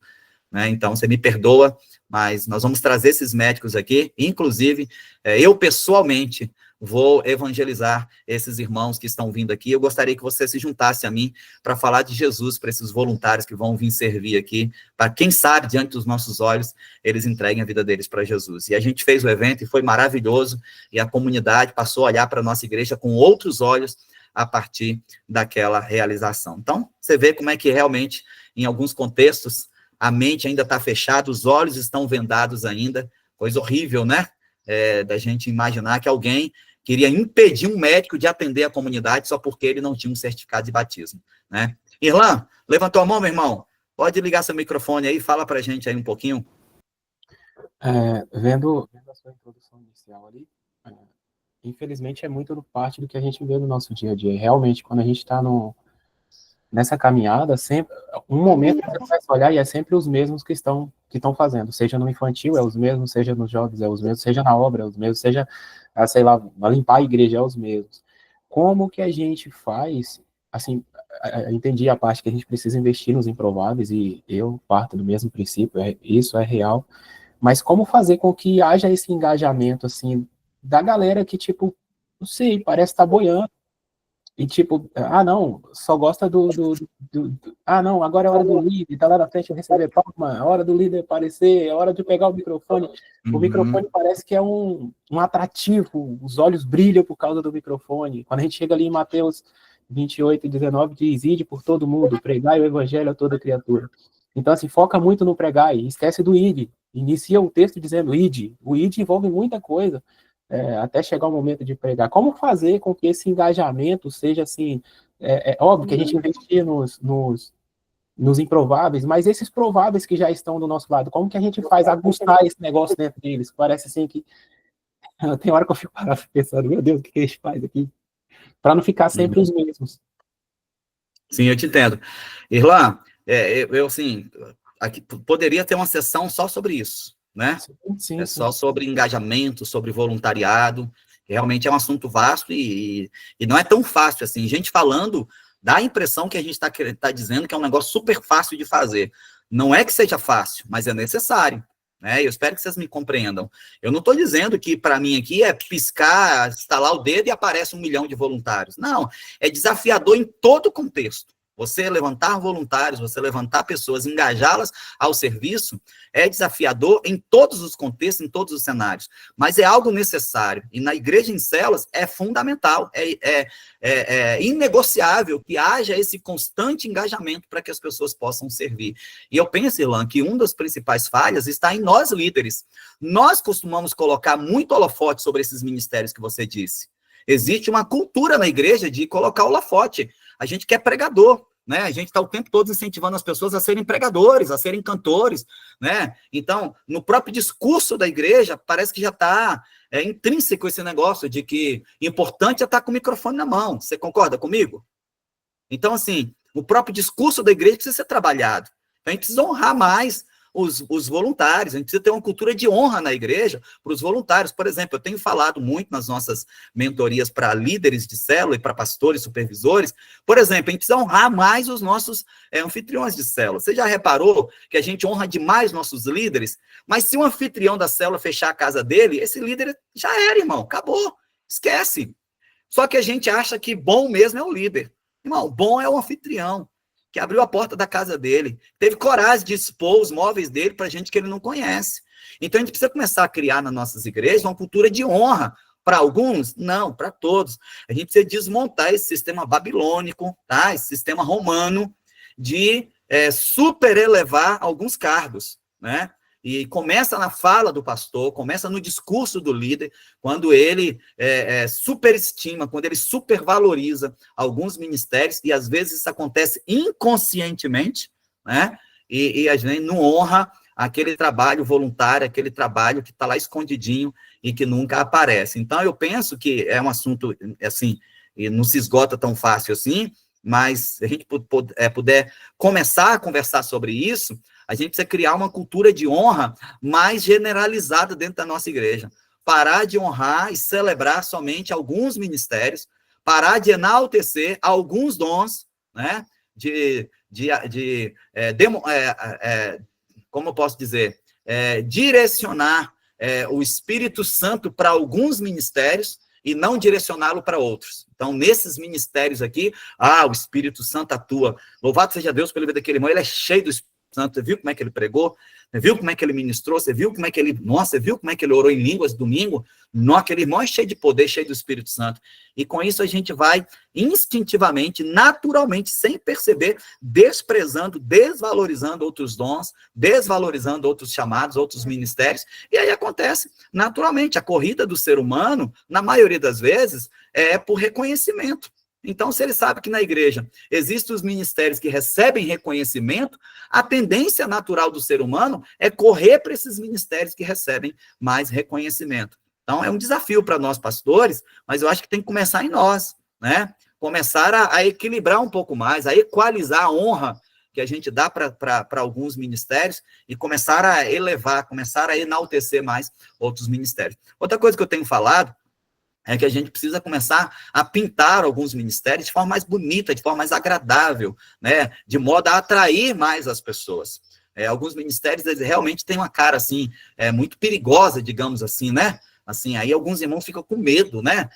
né? Então, você me perdoa, mas nós vamos trazer esses médicos aqui, inclusive, eu pessoalmente vou evangelizar esses irmãos que estão vindo aqui. Eu gostaria que você se juntasse a mim para falar de Jesus para esses voluntários que vão vir servir aqui, para quem sabe, diante dos nossos olhos, eles entreguem a vida deles para Jesus. E a gente fez o evento e foi maravilhoso, e a comunidade passou a olhar para a nossa igreja com outros olhos a partir daquela realização. Então, você vê como é que realmente, em alguns contextos, a mente ainda está fechada, os olhos estão vendados ainda, coisa horrível, né? Da gente imaginar que alguém queria impedir um médico de atender a comunidade só porque ele não tinha um certificado de batismo, né? Irlan, levantou a mão, meu irmão? Pode ligar seu microfone aí, fala pra gente aí um pouquinho. Vendo a sua introdução inicial ali, infelizmente é muito parte do que a gente vê no nosso dia a dia. Realmente, quando a gente está nessa caminhada, sempre, um momento você vai olhar e é sempre os mesmos que estão fazendo, seja no infantil, é os mesmos, seja nos jovens, é os mesmos, seja na obra, é os mesmos, seja, sei lá, limpar a igreja, é os mesmos. Como que a gente faz, assim, entendi a parte que a gente precisa investir nos improváveis, e eu parto do mesmo princípio, isso é real, mas como fazer com que haja esse engajamento, assim, da galera que, tipo, não sei, parece estar boiando, e tipo, não, só gosta não, agora é hora do líder, tá lá na frente, eu receber palma, é hora do líder aparecer, é hora de pegar o microfone. O microfone parece que é um atrativo, os olhos brilham por causa do microfone. Quando a gente chega ali em Mateus 28:19 diz: ide por todo mundo, pregai o evangelho a toda criatura. Então, assim, foca muito no pregai, esquece do ide. Inicia o texto dizendo ide. O ide envolve muita coisa, até chegar o momento de pregar. Como fazer com que esse engajamento seja assim... É óbvio que a gente investir nos improváveis, mas esses prováveis que já estão do nosso lado, como que a gente faz aguçar esse negócio dentro deles? Parece assim que... Tem hora que eu fico parado pensando, meu Deus, o que a gente faz aqui? Para não ficar sempre os mesmos. Sim, eu te entendo. Irlan, eu assim, aqui poderia ter uma sessão só sobre isso, né? Sim. Só sobre engajamento, sobre voluntariado. Realmente é um assunto vasto e não é tão fácil assim. Gente falando, dá a impressão que a gente tá dizendo que é um negócio super fácil de fazer. Não é que seja fácil, mas é necessário. Eu espero que vocês me compreendam. Eu não estou dizendo que, para mim, aqui é piscar, estalar o dedo e aparece 1 milhão de voluntários. Não, é desafiador em todo o contexto. Você levantar voluntários, você levantar pessoas, engajá-las ao serviço, é desafiador em todos os contextos, em todos os cenários. Mas é algo necessário. E na igreja em células é fundamental, é inegociável que haja esse constante engajamento para que as pessoas possam servir. E eu penso, Irlan, que uma das principais falhas está em nós líderes. Nós costumamos colocar muito holofote sobre esses ministérios que você disse. Existe uma cultura na igreja de colocar holofote. A gente quer pregador, né? A gente está o tempo todo incentivando as pessoas a serem pregadores, a serem cantores, né? Então, no próprio discurso da igreja, parece que já está intrínseco esse negócio de que importante é estar com o microfone na mão. Você concorda comigo? Então, assim, o próprio discurso da igreja precisa ser trabalhado. A gente precisa honrar mais os voluntários, a gente precisa ter uma cultura de honra na igreja para os voluntários. Por exemplo, eu tenho falado muito nas nossas mentorias para líderes de célula e para pastores, supervisores. Por exemplo, a gente precisa honrar mais os nossos anfitriões de célula. Você já reparou que a gente honra demais nossos líderes? Mas se o anfitrião da célula fechar a casa dele, esse líder já era, irmão, acabou, esquece. Só que a gente acha que bom mesmo é o líder. Irmão, bom é o anfitrião, que abriu a porta da casa dele, teve coragem de expor os móveis dele para gente que ele não conhece. Então, a gente precisa começar a criar nas nossas igrejas uma cultura de honra. Para alguns? Não, para todos. A gente precisa desmontar esse sistema babilônico, tá? Esse sistema romano de super elevar alguns cargos, né? E começa na fala do pastor, começa no discurso do líder, quando ele superestima, quando ele supervaloriza alguns ministérios, e às vezes isso acontece inconscientemente, né? E a gente não honra aquele trabalho voluntário, aquele trabalho que está lá escondidinho e que nunca aparece. Então, eu penso que é um assunto, assim, e não se esgota tão fácil assim, mas se a gente puder começar a conversar sobre isso, a gente precisa criar uma cultura de honra mais generalizada dentro da nossa igreja. Parar de honrar e celebrar somente alguns ministérios, parar de enaltecer alguns dons, né? Como eu posso dizer? Direcionar o Espírito Santo para alguns ministérios e não direcioná-lo para outros. Então, nesses ministérios aqui, o Espírito Santo atua. Louvado seja Deus pelo vida daquele irmão, ele é cheio do Espírito Santo. Você viu como é que ele pregou? Você viu como é que ele ministrou? Você viu como é que ele... Nossa, você viu como é que ele orou em línguas domingo? Nossa, aquele irmão é cheio de poder, cheio do Espírito Santo. E com isso a gente vai instintivamente, naturalmente, sem perceber, desprezando, desvalorizando outros dons, desvalorizando outros chamados, outros ministérios. E aí acontece, naturalmente, a corrida do ser humano, na maioria das vezes, é por reconhecimento. Então, se ele sabe que na igreja existem os ministérios que recebem reconhecimento, a tendência natural do ser humano é correr para esses ministérios que recebem mais reconhecimento. Então, é um desafio para nós pastores, mas eu acho que tem que começar em nós, né? Começar a equilibrar um pouco mais, a equalizar a honra que a gente dá para alguns ministérios e começar a elevar, começar a enaltecer mais outros ministérios. Outra coisa que eu tenho falado é que a gente precisa começar a pintar alguns ministérios de forma mais bonita, de forma mais agradável, né? De modo a atrair mais as pessoas. Alguns ministérios, eles realmente têm uma cara, assim, muito perigosa, digamos assim, né? Assim, aí alguns irmãos ficam com medo, né?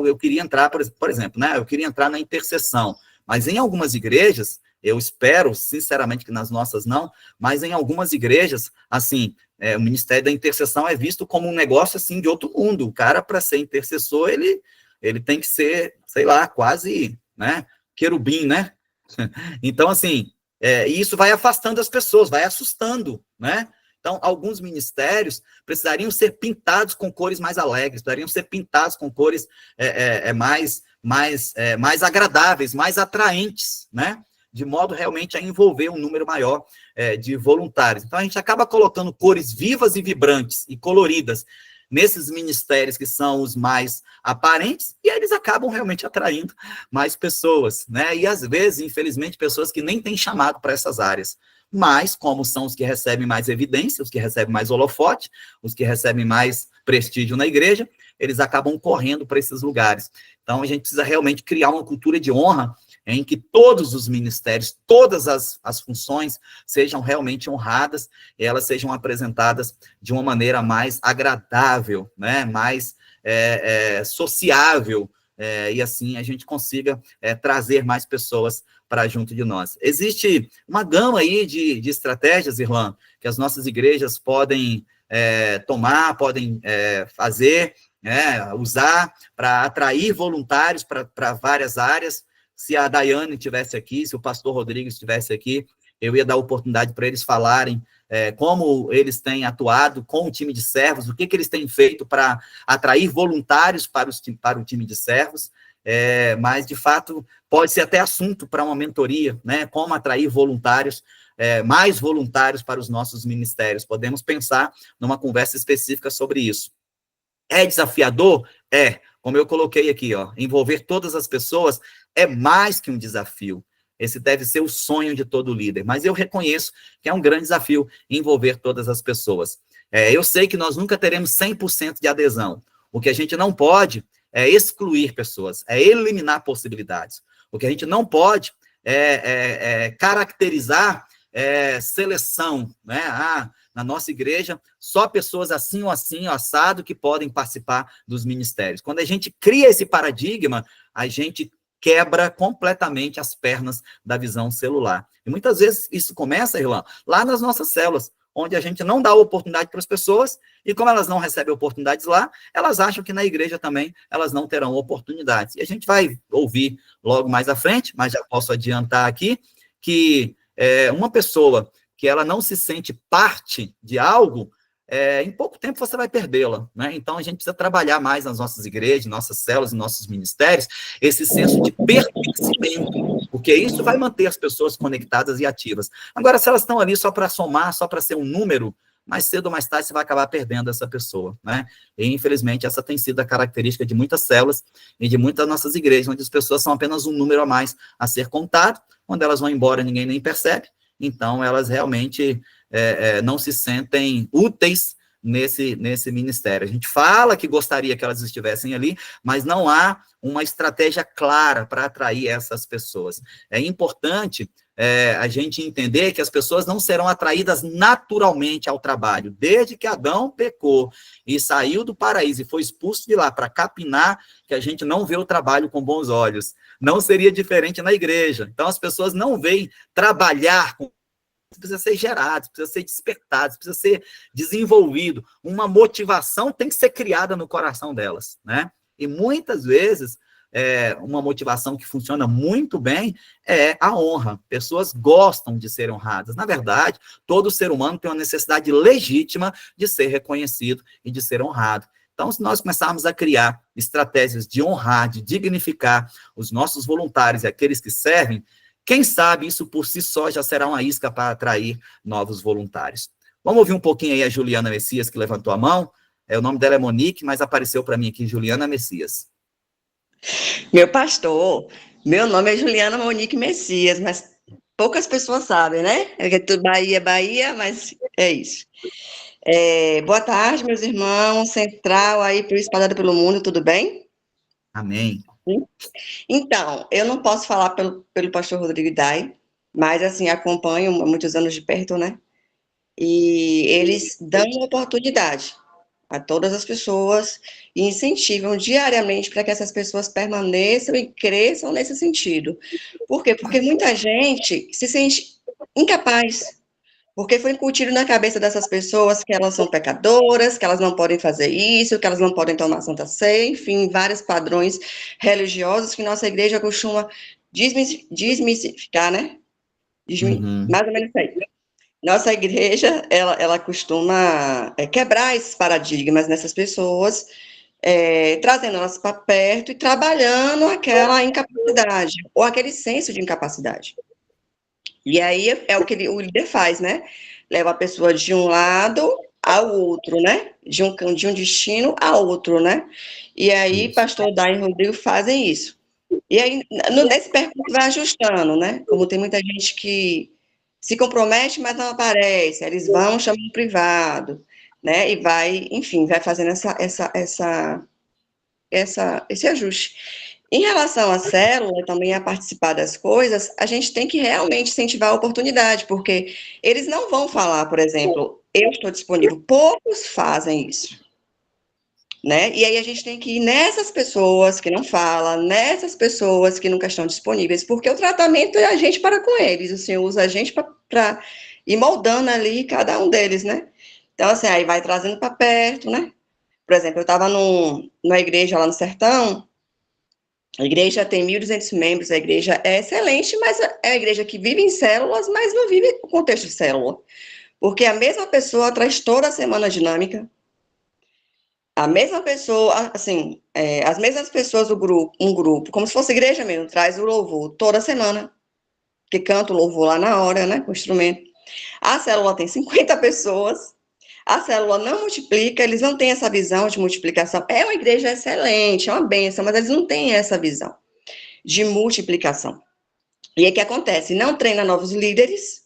Eu queria entrar, por exemplo, né? Eu queria entrar na intercessão, mas em algumas igrejas, eu espero, sinceramente, que nas nossas não, mas em algumas igrejas, assim, o ministério da intercessão é visto como um negócio, assim, de outro mundo. O cara, para ser intercessor, ele ele tem que ser, sei lá, quase, né, querubim, né? Então, assim, isso vai afastando as pessoas, vai assustando, né? Então, alguns ministérios precisariam ser pintados com cores mais alegres, precisariam ser pintados com cores mais agradáveis, mais atraentes, né? De modo realmente a envolver um número maior de voluntários. Então, a gente acaba colocando cores vivas e vibrantes e coloridas nesses ministérios que são os mais aparentes, e eles acabam realmente atraindo mais pessoas, né? E, às vezes, infelizmente, pessoas que nem têm chamado para essas áreas. Mas, como são os que recebem mais evidência, os que recebem mais holofote, os que recebem mais prestígio na igreja, eles acabam correndo para esses lugares. Então, a gente precisa realmente criar uma cultura de honra em que todos os ministérios, todas as funções sejam realmente honradas e elas sejam apresentadas de uma maneira mais agradável, né? Mais sociável, e assim a gente consiga trazer mais pessoas para junto de nós. Existe uma gama aí de estratégias, Irlan, que as nossas igrejas podem tomar, podem fazer, usar para atrair voluntários para várias áreas. Se a Daiane estivesse aqui, se o pastor Rodrigues estivesse aqui, eu ia dar oportunidade para eles falarem como eles têm atuado com o time de servos, o que eles têm feito para atrair voluntários para o time de servos, mas, de fato, pode ser até assunto para uma mentoria, né? Como atrair voluntários, mais voluntários para os nossos ministérios. Podemos pensar numa conversa específica sobre isso. É desafiador? Como eu coloquei aqui, envolver todas as pessoas é mais que um desafio. Esse deve ser o sonho de todo líder, mas eu reconheço que é um grande desafio envolver todas as pessoas. Eu sei que nós nunca teremos 100% de adesão. O que a gente não pode é excluir pessoas, é eliminar possibilidades. O que a gente não pode é caracterizar seleção, né? Na nossa igreja, só pessoas assim ou assim, assado, que podem participar dos ministérios. Quando a gente cria esse paradigma, a gente quebra completamente as pernas da visão celular. E muitas vezes isso começa, Irlan, lá nas nossas células, onde a gente não dá oportunidade para as pessoas, e como elas não recebem oportunidades lá, elas acham que na igreja também elas não terão oportunidades. E a gente vai ouvir logo mais à frente, mas já posso adiantar aqui, que uma pessoa que ela não se sente parte de algo, em pouco tempo você vai perdê-la, né? Então, a gente precisa trabalhar mais nas nossas igrejas, nossas células e nossos ministérios, esse senso de pertencimento, porque isso vai manter as pessoas conectadas e ativas. Agora, se elas estão ali só para somar, só para ser um número, mais cedo ou mais tarde você vai acabar perdendo essa pessoa, né? E, infelizmente, essa tem sido a característica de muitas células e de muitas nossas igrejas, onde as pessoas são apenas um número a mais a ser contado, quando elas vão embora, ninguém nem percebe, então elas realmente não se sentem úteis nesse ministério. A gente fala que gostaria que elas estivessem ali, mas não há uma estratégia clara para atrair essas pessoas. É importante a gente entender que as pessoas não serão atraídas naturalmente ao trabalho. Desde que Adão pecou e saiu do paraíso e foi expulso de lá para capinar, que a gente não vê o trabalho com bons olhos. Não seria diferente na igreja. Então, as pessoas não veem trabalhar com... precisa ser gerado, precisa ser despertado, precisa ser desenvolvido. Uma motivação tem que ser criada no coração delas, né? E muitas vezes, uma motivação que funciona muito bem é a honra. Pessoas gostam de ser honradas. Na verdade, todo ser humano tem uma necessidade legítima de ser reconhecido e de ser honrado. Então, se nós começarmos a criar estratégias de honrar, de dignificar os nossos voluntários e aqueles que servem, quem sabe isso por si só já será uma isca para atrair novos voluntários. Vamos ouvir um pouquinho aí a Juliana Messias, que levantou a mão. O nome dela é Monique, mas apareceu para mim aqui Juliana Messias. Meu pastor, meu nome é Juliana Monique Messias, mas poucas pessoas sabem, né? Bahia, mas é isso. Boa tarde, meus irmãos, Central aí para o Espalhado pelo Mundo, tudo bem? Amém. Então, eu não posso falar pelo pastor Rodrigo Dai, mas, assim, acompanho há muitos anos de perto, né? E eles dão oportunidade a todas as pessoas e incentivam diariamente para que essas pessoas permaneçam e cresçam nesse sentido. Por quê? Porque muita gente se sente incapaz, Porque foi incutido na cabeça dessas pessoas que elas são pecadoras, que elas não podem fazer isso, que elas não podem tomar Santa Ceia, enfim, vários padrões religiosos que nossa igreja costuma desmistificar, né? Mais ou menos isso aí. Nossa igreja, ela costuma quebrar esses paradigmas nessas pessoas, trazendo elas para perto e trabalhando aquela incapacidade, ou aquele senso de incapacidade. E aí é o que o líder faz, né? Leva a pessoa de um lado ao outro, né? De um destino a outro, né? E aí, pastor Dai e Rodrigo fazem isso. E aí, nesse percurso vai ajustando, né? Como tem muita gente que se compromete, mas não aparece, eles vão chamando privado, né? E vai, enfim, vai fazendo esse ajuste. Em relação à célula, também a participar das coisas, a gente tem que realmente incentivar a oportunidade, porque eles não vão falar, por exemplo, eu estou disponível. Poucos fazem isso, né? E aí a gente tem que ir nessas pessoas que não falam, nessas pessoas que nunca estão disponíveis, porque o tratamento é a gente para com eles, o Senhor usa a gente para ir moldando ali cada um deles, né? Então, assim, aí vai trazendo para perto, né? Por exemplo, eu estava numa igreja lá no Sertão. A igreja tem 1.200 membros, a igreja é excelente, mas é a igreja que vive em células, mas não vive no contexto de célula. Porque a mesma pessoa traz toda a semana dinâmica, a mesma pessoa, assim, as mesmas pessoas do grupo, um grupo, como se fosse igreja mesmo, traz o louvor toda semana, que canta o louvor lá na hora, né, com o instrumento. A célula tem 50 pessoas, a célula não multiplica, eles não têm essa visão de multiplicação. É uma igreja excelente, é uma bênção, mas eles não têm essa visão de multiplicação. E aí o que acontece? Não treina novos líderes,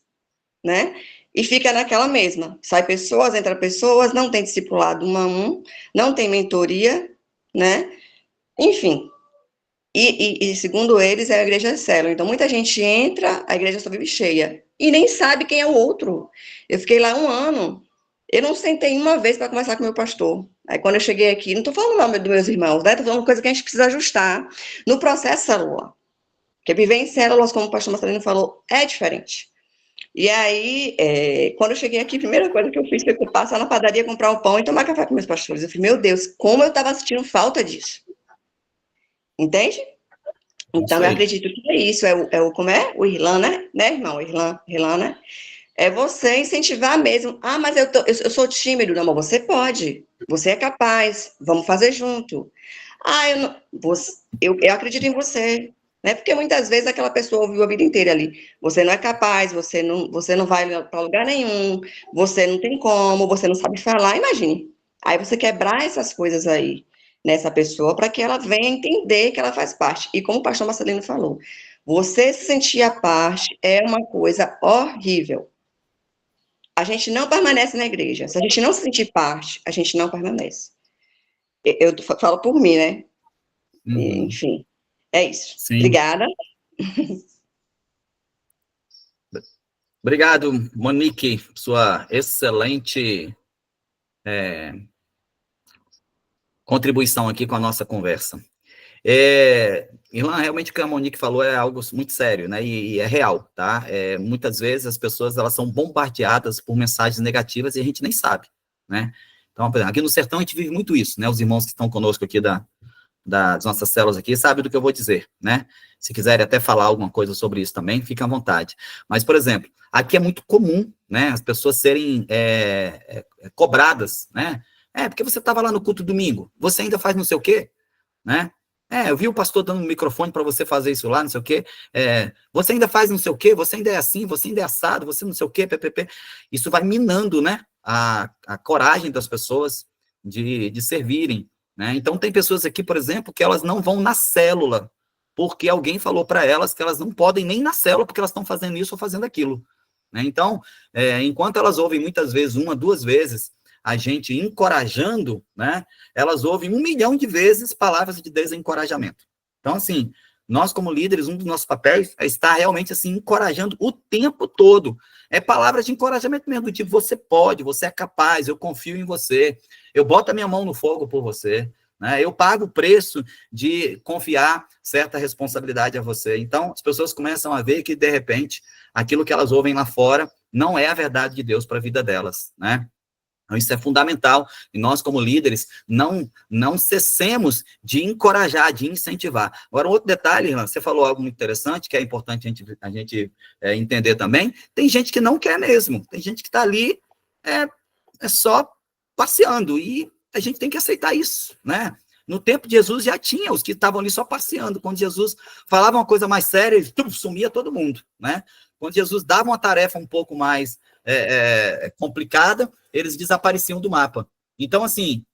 né? E fica naquela mesma. Sai pessoas, entra pessoas, não tem discipulado 1 a 1, não tem mentoria, né? Enfim. E segundo eles, é a igreja célula. Então, muita gente entra, a igreja só vive cheia. E nem sabe quem é o outro. Eu fiquei lá 1 ano. Eu não sentei uma vez para conversar com o meu pastor. Aí, quando eu cheguei aqui, não estou falando o nome dos meus irmãos, né? Estou falando uma coisa que a gente precisa ajustar no processo celular. Porque viver em células, como o pastor Marcelino falou, é diferente. E aí, quando eu cheguei aqui, a primeira coisa que eu fiz foi passar na padaria, comprar um pão e tomar café com meus pastores. Eu falei, meu Deus, como eu estava sentindo falta disso. Entende? Então, eu acredito que é isso. Como é? O Irlan, né, irmão? Irlan, né? É você incentivar mesmo. Ah, mas eu sou tímido. Não, mas você pode. Você é capaz. Vamos fazer junto. Ah, eu acredito em você. Né? Porque muitas vezes aquela pessoa ouviu a vida inteira ali. Você não é capaz, você não vai para lugar nenhum, você não tem como, você não sabe falar. Imagine. Aí você quebrar essas coisas aí nessa pessoa para que ela venha entender que ela faz parte. E como o pastor Marcelino falou, você se sentir a parte é uma coisa horrível. A gente não permanece na igreja. Se a gente não se sentir parte, a gente não permanece. Eu falo por mim, né? Enfim, é isso. Sim. Obrigada. Obrigado, Monique, sua excelente contribuição aqui com a nossa conversa. Irlan, realmente o que a Monique falou é algo muito sério, né, e é real, tá? Muitas vezes as pessoas, elas são bombardeadas por mensagens negativas e a gente nem sabe, né? Então, por exemplo, aqui no Sertão a gente vive muito isso, né? Os irmãos que estão conosco aqui das nossas células aqui sabem do que eu vou dizer, né? Se quiserem até falar alguma coisa sobre isso também, fiquem à vontade. Mas, por exemplo, aqui é muito comum, né, as pessoas serem cobradas, né? Porque você estava lá no culto domingo, você ainda faz não sei o quê, né? Eu vi o pastor dando um microfone para você fazer isso lá, não sei o quê. Você ainda faz não sei o quê, você ainda é assim, você ainda é assado, você não sei o quê, ppp. Isso vai minando, né, a coragem das pessoas de servirem, né? Então, tem pessoas aqui, por exemplo, que elas não vão na célula, porque alguém falou para elas que elas não podem nem ir na célula, porque elas estão fazendo isso ou fazendo aquilo, né? Então, enquanto elas ouvem muitas vezes, 1, 2 vezes, a gente encorajando, né, elas ouvem 1 milhão de vezes palavras de desencorajamento. Então, assim, nós como líderes, um dos nossos papéis é estar realmente, assim, encorajando o tempo todo. Palavras de encorajamento mesmo, do tipo, você pode, você é capaz, eu confio em você, eu boto a minha mão no fogo por você, né, eu pago o preço de confiar certa responsabilidade a você. Então, as pessoas começam a ver que, de repente, aquilo que elas ouvem lá fora não é a verdade de Deus para a vida delas, né? Então, isso é fundamental, e nós, como líderes, não cessemos de encorajar, de incentivar. Agora, um outro detalhe, Irlan, você falou algo muito interessante, que é importante a gente entender também, tem gente que não quer mesmo, tem gente que está ali só passeando, e a gente tem que aceitar isso, né? No tempo de Jesus já tinha os que estavam ali só passeando, quando Jesus falava uma coisa mais séria, ele sumia todo mundo, né? Quando Jesus dava uma tarefa um pouco mais complicada, eles desapareciam do mapa. Então, assim,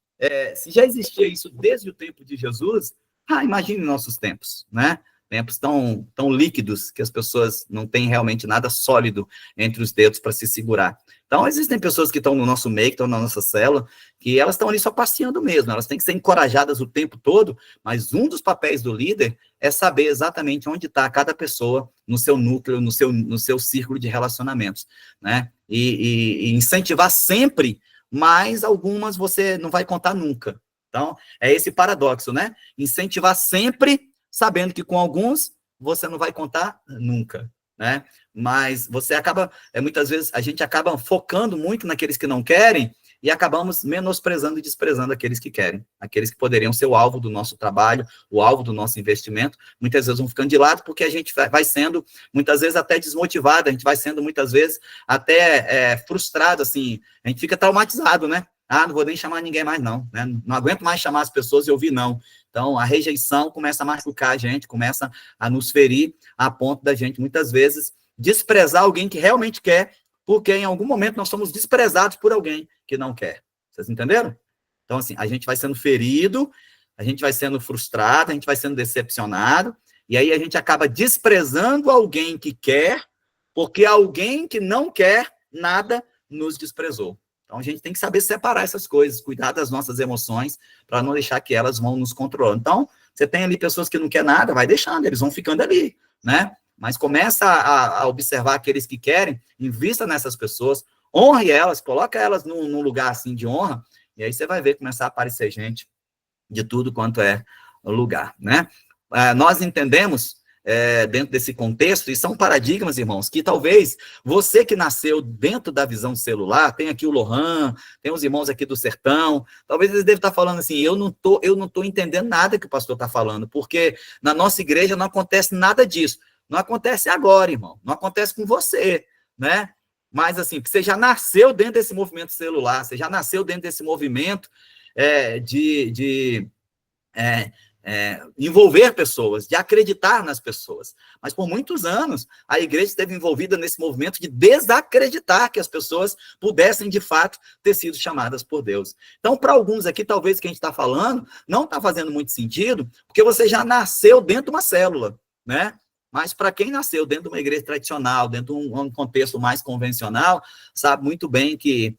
se já existia isso desde o tempo de Jesus, imagine nossos tempos, né? Tempos tão líquidos que as pessoas não têm realmente nada sólido entre os dedos para se segurar. Então, existem pessoas que estão no nosso meio, que estão na nossa célula, que elas estão ali só passeando mesmo, elas têm que ser encorajadas o tempo todo, mas um dos papéis do líder é saber exatamente onde está cada pessoa no seu núcleo, no seu círculo de relacionamentos, né? E incentivar sempre, mas algumas você não vai contar nunca. Então, é esse paradoxo, né? Incentivar sempre, sabendo que com alguns você não vai contar nunca, né? Mas você acaba, muitas vezes, a gente acaba focando muito naqueles que não querem e acabamos menosprezando e desprezando aqueles que querem, aqueles que poderiam ser o alvo do nosso trabalho, o alvo do nosso investimento, muitas vezes vão ficando de lado porque a gente vai sendo, muitas vezes, até desmotivado, a gente vai sendo, muitas vezes, até frustrado, assim, a gente fica traumatizado, né? Não vou nem chamar ninguém mais, não, né? Não aguento mais chamar as pessoas e ouvir não. Então, a rejeição começa a machucar a gente, começa a nos ferir, a ponto da gente, muitas vezes, desprezar alguém que realmente quer, porque em algum momento nós somos desprezados por alguém que não quer. Vocês entenderam? Então, assim, a gente vai sendo ferido, a gente vai sendo frustrado, a gente vai sendo decepcionado, e aí a gente acaba desprezando alguém que quer, porque alguém que não quer nada nos desprezou. Então, a gente tem que saber separar essas coisas, cuidar das nossas emoções, para não deixar que elas vão nos controlando. Então, você tem ali pessoas que não querem nada, vai deixando, eles vão ficando ali, né? Mas começa a observar aqueles que querem, invista nessas pessoas, honre elas, coloca elas num lugar assim de honra, e aí você vai ver começar a aparecer gente de tudo quanto é lugar, né? Nós entendemos, dentro desse contexto, e são paradigmas, irmãos, que talvez você que nasceu dentro da visão celular, tem aqui o Lohan, tem os irmãos aqui do sertão, talvez eles devem estar falando assim, eu não tô entendendo nada que o pastor está falando, porque na nossa igreja não acontece nada disso. Não acontece agora, irmão. Não acontece com você, né? Mas, assim, você já nasceu dentro desse movimento celular, você já nasceu dentro desse movimento de envolver pessoas, de acreditar nas pessoas. Mas, por muitos anos, a igreja esteve envolvida nesse movimento de desacreditar que as pessoas pudessem, de fato, ter sido chamadas por Deus. Então, para alguns aqui, talvez o que a gente está falando não está fazendo muito sentido, porque você já nasceu dentro de uma célula, né? Mas para quem nasceu dentro de uma igreja tradicional, dentro de um contexto mais convencional, sabe muito bem que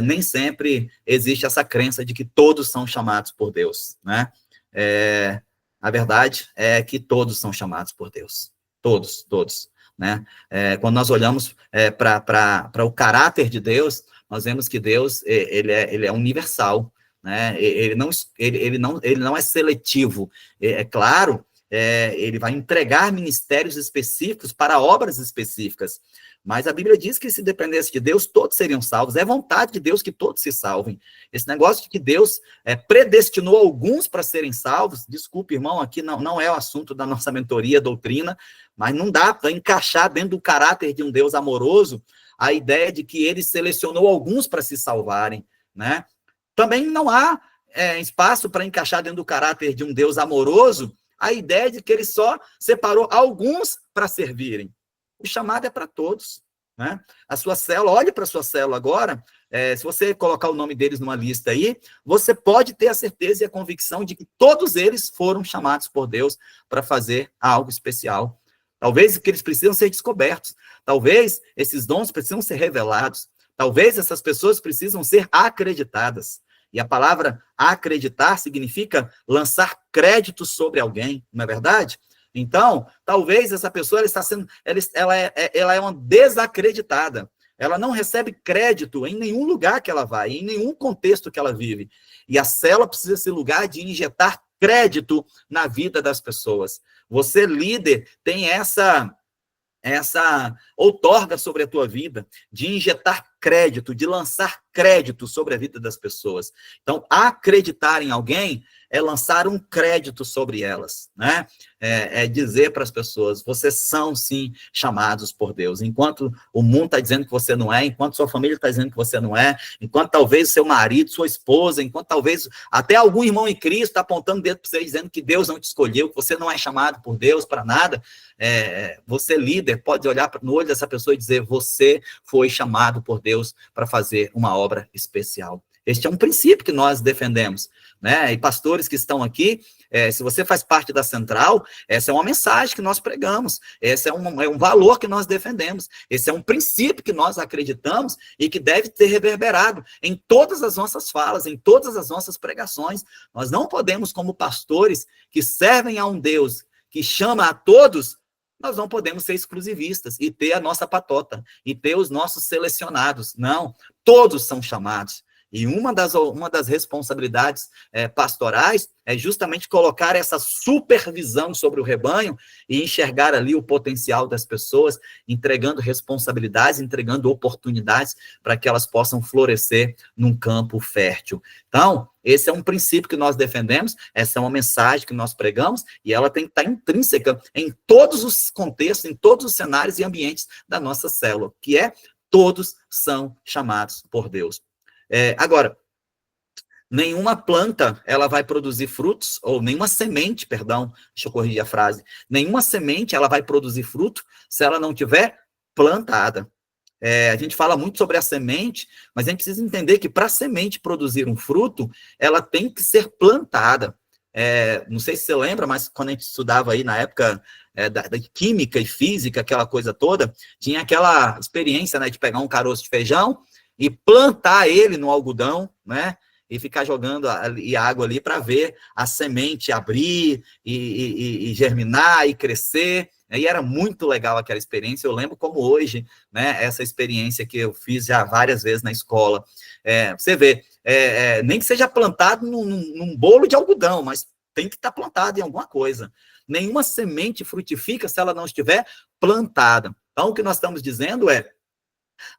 nem sempre existe essa crença de que todos são chamados por Deus, né? A verdade é que todos são chamados por Deus. Todos, né? Quando nós olhamos para o caráter de Deus, nós vemos que Deus ele é universal, né? Ele não é seletivo. É claro, ele vai entregar ministérios específicos para obras específicas, mas a Bíblia diz que se dependesse de Deus, todos seriam salvos, é vontade de Deus que todos se salvem. Esse negócio de que Deus predestinou alguns para serem salvos, desculpe, irmão, aqui não é o assunto da nossa mentoria, doutrina, mas não dá para encaixar dentro do caráter de um Deus amoroso a ideia de que ele selecionou alguns para se salvarem, né? Também não há espaço para encaixar dentro do caráter de um Deus amoroso a ideia de que ele só separou alguns para servirem. O chamado é para todos, né? A sua célula, olhe para a sua célula agora, se você colocar o nome deles numa lista aí, você pode ter a certeza e a convicção de que todos eles foram chamados por Deus para fazer algo especial. Talvez que eles precisam ser descobertos, talvez esses dons precisam ser revelados, talvez essas pessoas precisam ser acreditadas. E a palavra acreditar significa lançar crédito sobre alguém, não é verdade? Então, talvez essa pessoa ela é uma desacreditada. Ela não recebe crédito em nenhum lugar que ela vai, em nenhum contexto que ela vive. E a célula precisa ser lugar de injetar crédito na vida das pessoas. Você, líder, tem essa essa outorga sobre a tua vida, de injetar crédito, de lançar crédito sobre a vida das pessoas. Então, acreditar em alguém é lançar um crédito sobre elas, né? É dizer para as pessoas, vocês são, sim, chamados por Deus. Enquanto o mundo está dizendo que você não é, enquanto sua família está dizendo que você não é, enquanto talvez seu marido, sua esposa, enquanto talvez até algum irmão em Cristo está apontando o dedo para você, dizendo que Deus não te escolheu, que você não é chamado por Deus para nada, você, líder, pode olhar no olho dessa pessoa e dizer, você foi chamado por Deus para fazer uma obra especial. Este é um princípio que nós defendemos, né? E pastores que estão aqui, se você faz parte da central, essa é uma mensagem que nós pregamos, esse é um valor que nós defendemos, esse é um princípio que nós acreditamos e que deve ter reverberado em todas as nossas falas, em todas as nossas pregações. Nós não podemos, como pastores que servem a um Deus que chama a todos, nós não podemos ser exclusivistas e ter a nossa patota, e ter os nossos selecionados. Não, todos são chamados. E uma das responsabilidades pastorais é justamente colocar essa supervisão sobre o rebanho e enxergar ali o potencial das pessoas, entregando responsabilidades, entregando oportunidades para que elas possam florescer num campo fértil. Então, esse é um princípio que nós defendemos, essa é uma mensagem que nós pregamos, e ela tem que estar intrínseca em todos os contextos, em todos os cenários e ambientes da nossa célula, que todos são chamados por Deus. Agora, nenhuma planta ela vai produzir frutos, ou nenhuma semente, perdão, deixa eu corrigir a frase, nenhuma semente ela vai produzir fruto se ela não tiver plantada. A gente fala muito sobre a semente, mas a gente precisa entender que para a semente produzir um fruto, ela tem que ser plantada. Não sei se você lembra, mas quando a gente estudava aí na época da química e física, aquela coisa toda, tinha aquela experiência, né, de pegar um caroço de feijão e plantar ele no algodão, né? E ficar jogando água ali para ver a semente abrir e germinar e crescer. E era muito legal aquela experiência. Eu lembro como hoje, né? Essa experiência que eu fiz já várias vezes na escola. Você vê, nem que seja plantado num bolo de algodão, mas tem que estar plantado em alguma coisa. Nenhuma semente frutifica se ela não estiver plantada. Então, o que nós estamos dizendo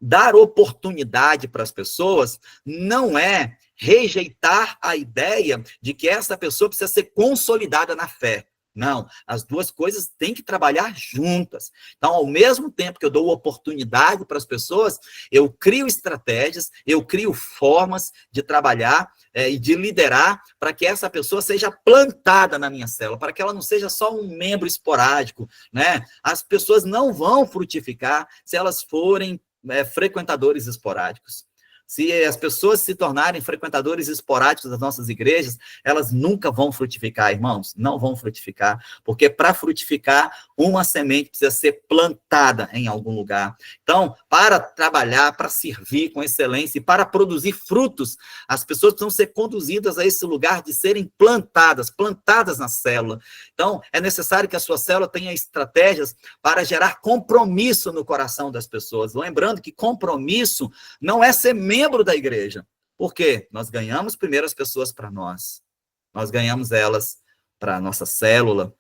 dar oportunidade para as pessoas não é rejeitar a ideia de que essa pessoa precisa ser consolidada na fé. Não, as duas coisas têm que trabalhar juntas. Então, ao mesmo tempo que eu dou oportunidade para as pessoas, eu crio estratégias, eu crio formas de trabalhar e de liderar para que essa pessoa seja plantada na minha célula, para que ela não seja só um membro esporádico, né? As pessoas não vão frutificar se elas forem frequentadores esporádicos. Se as pessoas se tornarem frequentadores esporádicos das nossas igrejas, elas nunca vão frutificar, irmãos, não vão frutificar, porque para frutificar, uma semente precisa ser plantada em algum lugar. Então, para trabalhar, para servir com excelência e para produzir frutos, as pessoas precisam ser conduzidas a esse lugar de serem plantadas na célula. Então, é necessário que a sua célula tenha estratégias para gerar compromisso no coração das pessoas. Lembrando que compromisso não é ser membro da igreja. Por quê? Nós ganhamos primeiro as pessoas para nós. Nós ganhamos elas para a nossa célula.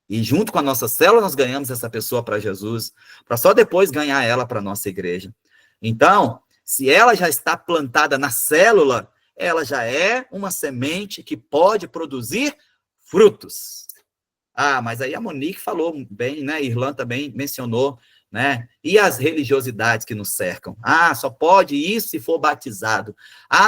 E junto com a nossa célula, nós ganhamos essa pessoa para Jesus, para só depois ganhar ela para a nossa igreja. Então, se ela já está plantada na célula, ela já é uma semente que pode produzir frutos. Mas aí a Monique falou bem, né? Irlan também mencionou, né? E as religiosidades que nos cercam? Só pode isso se for batizado.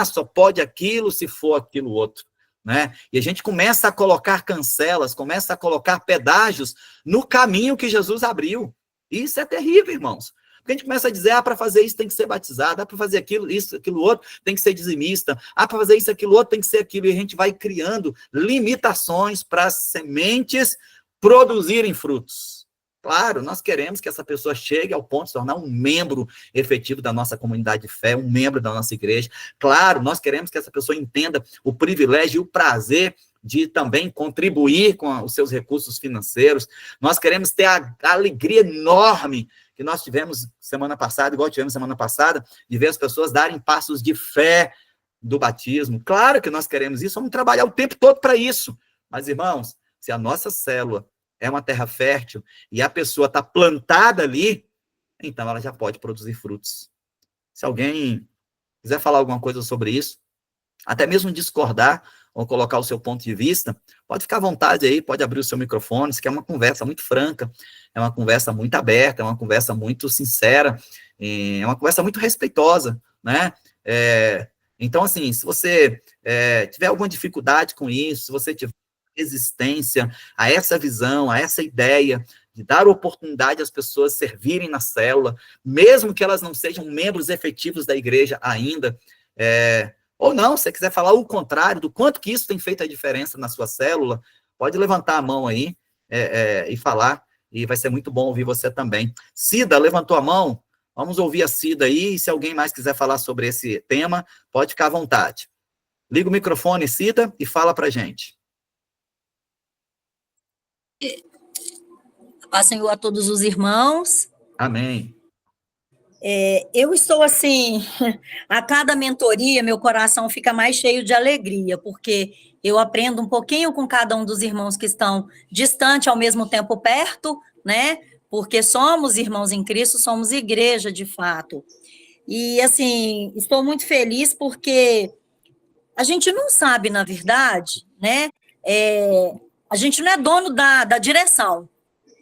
Só pode aquilo se for aquilo outro, né? E a gente começa a colocar cancelas, começa a colocar pedágios no caminho que Jesus abriu. Isso é terrível, irmãos. Porque a gente começa a dizer, para fazer isso tem que ser batizado, para fazer aquilo, isso, aquilo outro, tem que ser dizimista, para fazer isso, aquilo outro, tem que ser aquilo, e a gente vai criando limitações para as sementes produzirem frutos. Claro, nós queremos que essa pessoa chegue ao ponto de se tornar um membro efetivo da nossa comunidade de fé, um membro da nossa igreja. Claro, nós queremos que essa pessoa entenda o privilégio e o prazer de também contribuir com os seus recursos financeiros. Nós queremos ter a alegria enorme que nós tivemos semana passada, igual tivemos semana passada, de ver as pessoas darem passos de fé do batismo. Claro que nós queremos isso, vamos trabalhar o tempo todo para isso. Mas, irmãos, se a nossa célula é uma terra fértil, e a pessoa está plantada ali, então ela já pode produzir frutos. Se alguém quiser falar alguma coisa sobre isso, até mesmo discordar, ou colocar o seu ponto de vista, pode ficar à vontade aí, pode abrir o seu microfone, isso aqui é uma conversa muito franca, é uma conversa muito aberta, é uma conversa muito sincera, é uma conversa muito respeitosa, né? Então, assim, se você tiver alguma dificuldade com isso, se você tiver resistência a essa visão, a essa ideia de dar oportunidade às pessoas servirem na célula, mesmo que elas não sejam membros efetivos da igreja ainda, ou não, se você quiser falar o contrário, do quanto que isso tem feito a diferença na sua célula, pode levantar a mão aí e falar, e vai ser muito bom ouvir você também. Cida, levantou a mão? Vamos ouvir a Cida aí, e se alguém mais quiser falar sobre esse tema, pode ficar à vontade. Liga o microfone, Cida, e fala pra gente. Paz, Senhor, a todos os irmãos. Amém. Eu estou assim, a cada mentoria, meu coração fica mais cheio de alegria, porque eu aprendo um pouquinho com cada um dos irmãos que estão distante, ao mesmo tempo perto, né? Porque somos irmãos em Cristo, somos igreja de fato. E assim, estou muito feliz porque a gente não sabe, na verdade, né? A gente não é dono da direção,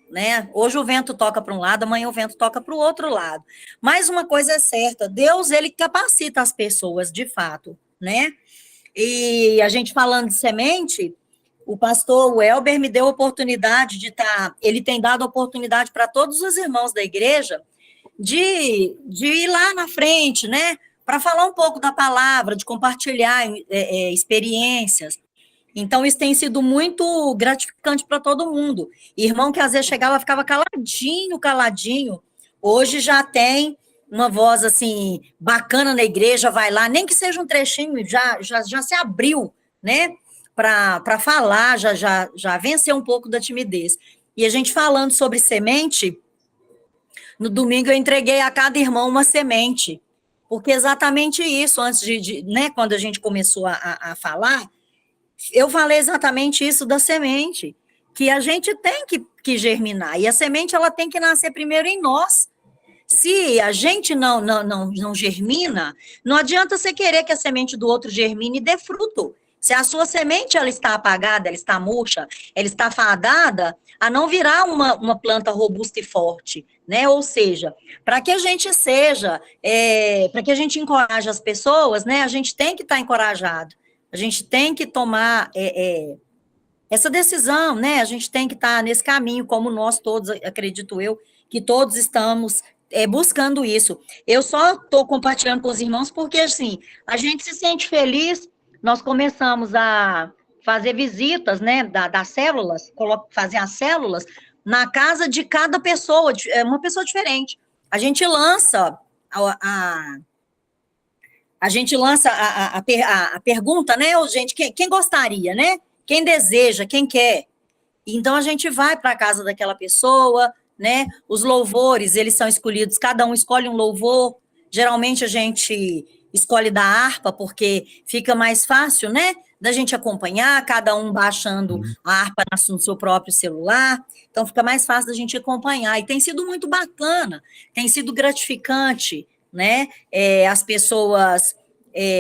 né? Hoje o vento toca para um lado, amanhã o vento toca para o outro lado. Mas uma coisa é certa, Deus, ele capacita as pessoas, de fato, né? E a gente falando de semente, o pastor Welber me deu a oportunidade de ele tem dado oportunidade para todos os irmãos da igreja de ir lá na frente, né? Para falar um pouco da palavra, de compartilhar experiências. Então, isso tem sido muito gratificante para todo mundo. Irmão que às vezes chegava, ficava caladinho. Hoje já tem uma voz, assim, bacana na igreja, vai lá, nem que seja um trechinho, já se abriu, né, para falar, já venceu um pouco da timidez. E a gente falando sobre semente, no domingo eu entreguei a cada irmão uma semente, porque exatamente isso, antes né, quando a gente começou a falar, eu falei exatamente isso da semente, que a gente tem que germinar, e a semente ela tem que nascer primeiro em nós. Se a gente não germina, não adianta você querer que a semente do outro germine e dê fruto. Se a sua semente ela está apagada, ela está murcha, ela está fadada a não virar uma planta robusta e forte, né? Ou seja, para que a gente para que a gente encoraje as pessoas, né? A gente tem que estar encorajado. A gente tem que tomar essa decisão, né? A gente tem que estar nesse caminho, como nós todos, acredito eu, que todos estamos buscando isso. Eu só estou compartilhando com os irmãos porque, assim, a gente se sente feliz. Nós começamos a fazer visitas, né, das células, fazer as células na casa de cada pessoa, uma pessoa diferente. A gente lança a pergunta, né, gente, quem gostaria, né? Quem deseja, quem quer. Então, a gente vai para a casa daquela pessoa, né? Os louvores, eles são escolhidos, cada um escolhe um louvor. Geralmente, a gente escolhe da harpa, porque fica mais fácil, né? Da gente acompanhar, cada um baixando a harpa no seu próprio celular. Então, fica mais fácil da gente acompanhar. E tem sido muito bacana, tem sido gratificante, né? As pessoas,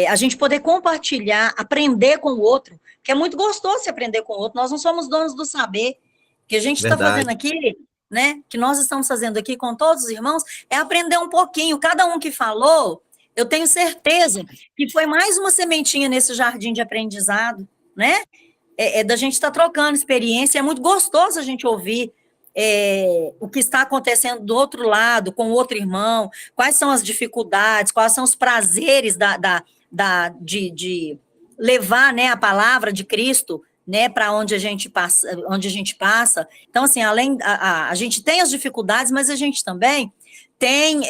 a gente poder compartilhar, aprender com o outro, que é muito gostoso se aprender com o outro. Nós não somos donos do saber. O que a gente está fazendo aqui, né? Que nós estamos fazendo aqui com todos os irmãos, é aprender um pouquinho. Cada um que falou, eu tenho certeza que foi mais uma sementinha nesse jardim de aprendizado, né? Da gente estar trocando experiência. É muito gostoso a gente ouvir o que está acontecendo do outro lado, com o outro irmão, quais são as dificuldades, quais são os prazeres de levar, né, a palavra de Cristo, né, para onde a gente passa. Então, assim, a gente tem as dificuldades, mas a gente também tem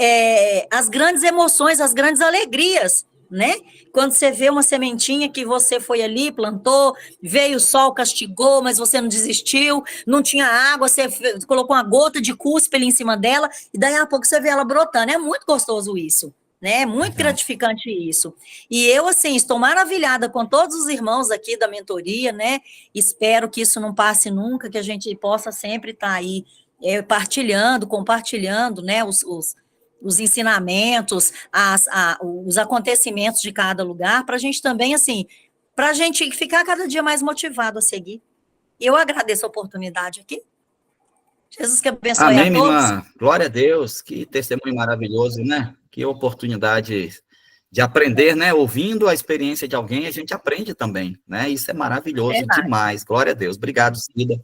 as grandes emoções, as grandes alegrias, né? Quando você vê uma sementinha que você foi ali, plantou, veio o sol, castigou, mas você não desistiu, não tinha água, você colocou uma gota de cuspe ali em cima dela, e daí a pouco você vê ela brotando. É muito gostoso isso, né? É muito gratificante isso. E eu, assim, estou maravilhada com todos os irmãos aqui da mentoria, né? Espero que isso não passe nunca, que a gente possa sempre estar aí compartilhando, né? Os ensinamentos, os acontecimentos de cada lugar, para a gente também, assim, para a gente ficar cada dia mais motivado a seguir. Eu agradeço a oportunidade aqui. Jesus que abençoe Amém, a minha todos. irmã. Glória a Deus. Que testemunho maravilhoso, né? Que oportunidade de aprender, né? Ouvindo a experiência de alguém, a gente aprende também, né? Isso é maravilhoso demais. Glória a Deus. Obrigado, Cida.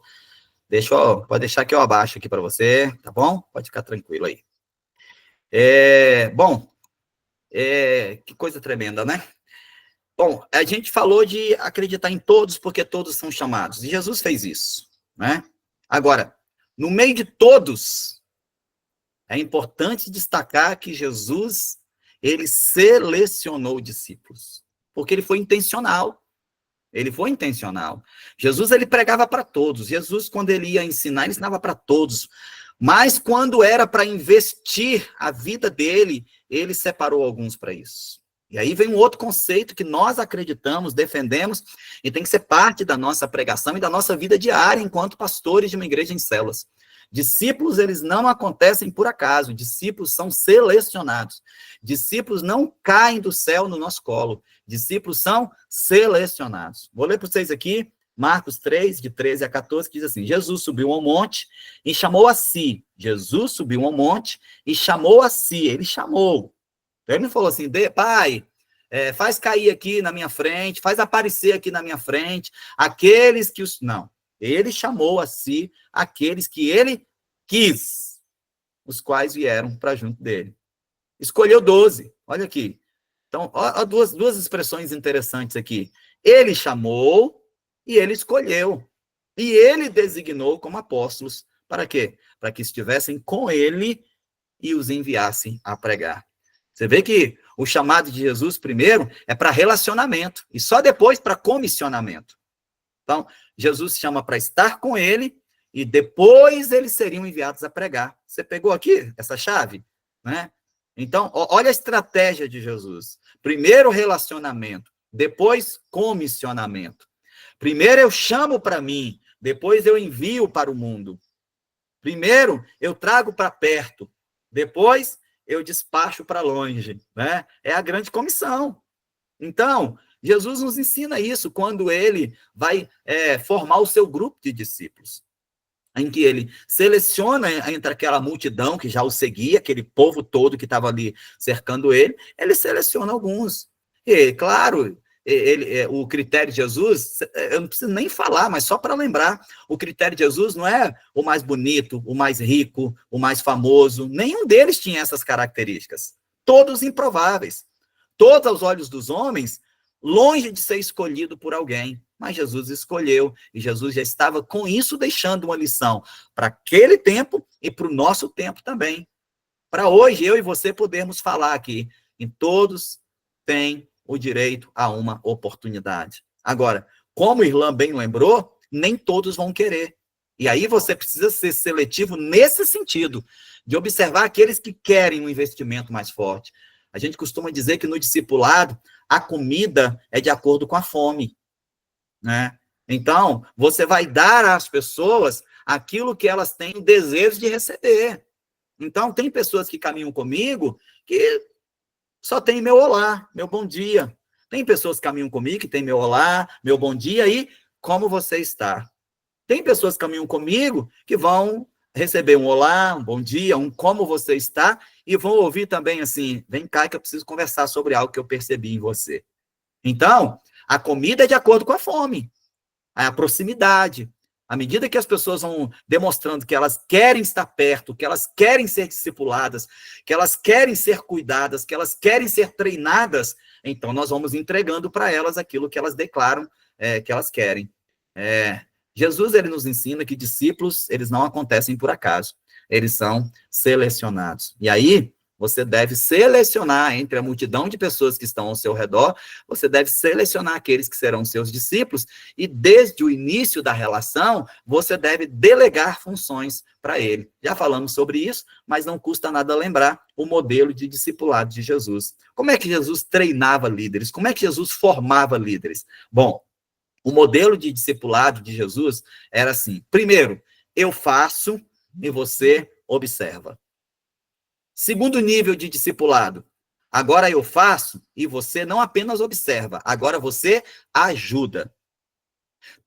Pode deixar que eu abaixo aqui para você, tá bom? Pode ficar tranquilo aí. Que coisa tremenda, né? Bom, a gente falou de acreditar em todos, porque todos são chamados. E Jesus fez isso, né? Agora, no meio de todos, é importante destacar que Jesus, ele selecionou discípulos, porque ele foi intencional. Ele foi intencional. Jesus, ele pregava para todos. Jesus, quando ele ia ensinar, ele ensinava para todos. Mas quando era para investir a vida dele, ele separou alguns para isso. E aí vem um outro conceito que nós acreditamos, defendemos, e tem que ser parte da nossa pregação e da nossa vida diária enquanto pastores de uma igreja em células. Discípulos, eles não acontecem por acaso, discípulos são selecionados. Discípulos não caem do céu no nosso colo, discípulos são selecionados. Vou ler para vocês aqui, Marcos 3, de 13 a 14, que diz assim: Jesus subiu ao monte e chamou a si. Jesus subiu ao monte e chamou a si, ele chamou. Ele não falou assim, pai, faz cair aqui na minha frente, faz aparecer aqui na minha frente, aqueles que os... Não. Ele chamou a si aqueles que ele quis, os quais vieram para junto dele. Escolheu 12, olha aqui. Então, ó, duas expressões interessantes aqui. Ele chamou e ele escolheu. E ele designou como apóstolos. Para quê? Para que estivessem com ele e os enviassem a pregar. Você vê que o chamado de Jesus, primeiro, é para relacionamento. E só depois para comissionamento. Então, Jesus chama para estar com ele e depois eles seriam enviados a pregar. Você pegou aqui essa chave? Né? Então, olha a estratégia de Jesus. Primeiro, relacionamento. Depois, comissionamento. Primeiro, eu chamo para mim. Depois, eu envio para o mundo. Primeiro, eu trago para perto. Depois, eu despacho para longe. Né? É a grande comissão. Então, Jesus nos ensina isso quando ele vai formar o seu grupo de discípulos, em que ele seleciona entre aquela multidão que já o seguia, aquele povo todo que estava ali cercando ele seleciona alguns. E, claro, o critério de Jesus, eu não preciso nem falar, mas só para lembrar, o critério de Jesus não é o mais bonito, o mais rico, o mais famoso, nenhum deles tinha essas características, todos improváveis, todos aos olhos dos homens, longe de ser escolhido por alguém, mas Jesus escolheu, e Jesus já estava com isso deixando uma lição para aquele tempo e para o nosso tempo também. Para hoje, eu e você podermos falar aqui, em todos têm o direito a uma oportunidade. Agora, como o Irlan bem lembrou, nem todos vão querer. E aí você precisa ser seletivo nesse sentido, de observar aqueles que querem um investimento mais forte. A gente costuma dizer que no discipulado, a comida é de acordo com a fome, né? Então, você vai dar às pessoas aquilo que elas têm desejo de receber. Então, tem pessoas que caminham comigo que só tem meu olá, meu bom dia. Tem pessoas que caminham comigo que tem meu olá, meu bom dia e como você está. Tem pessoas que caminham comigo que vão receber um olá, um bom dia, um como você está, e vão ouvir também assim, vem cá que eu preciso conversar sobre algo que eu percebi em você. Então, a comida é de acordo com a fome, a proximidade. À medida que as pessoas vão demonstrando que elas querem estar perto, que elas querem ser discipuladas, que elas querem ser cuidadas, que elas querem ser treinadas, então nós vamos entregando para elas aquilo que elas declaram que elas querem. Jesus, ele nos ensina que discípulos, eles não acontecem por acaso, eles são selecionados. E aí, Você deve selecionar entre a multidão de pessoas que estão ao seu redor, você deve selecionar aqueles que serão seus discípulos, e desde o início da relação, você deve delegar funções para ele. Já falamos sobre isso, mas não custa nada lembrar o modelo de discipulado de Jesus. Como é que Jesus treinava líderes? Como é que Jesus formava líderes? Bom, o modelo de discipulado de Jesus era assim: primeiro, eu faço e você observa. Segundo nível de discipulado, agora eu faço e você não apenas observa, agora você ajuda.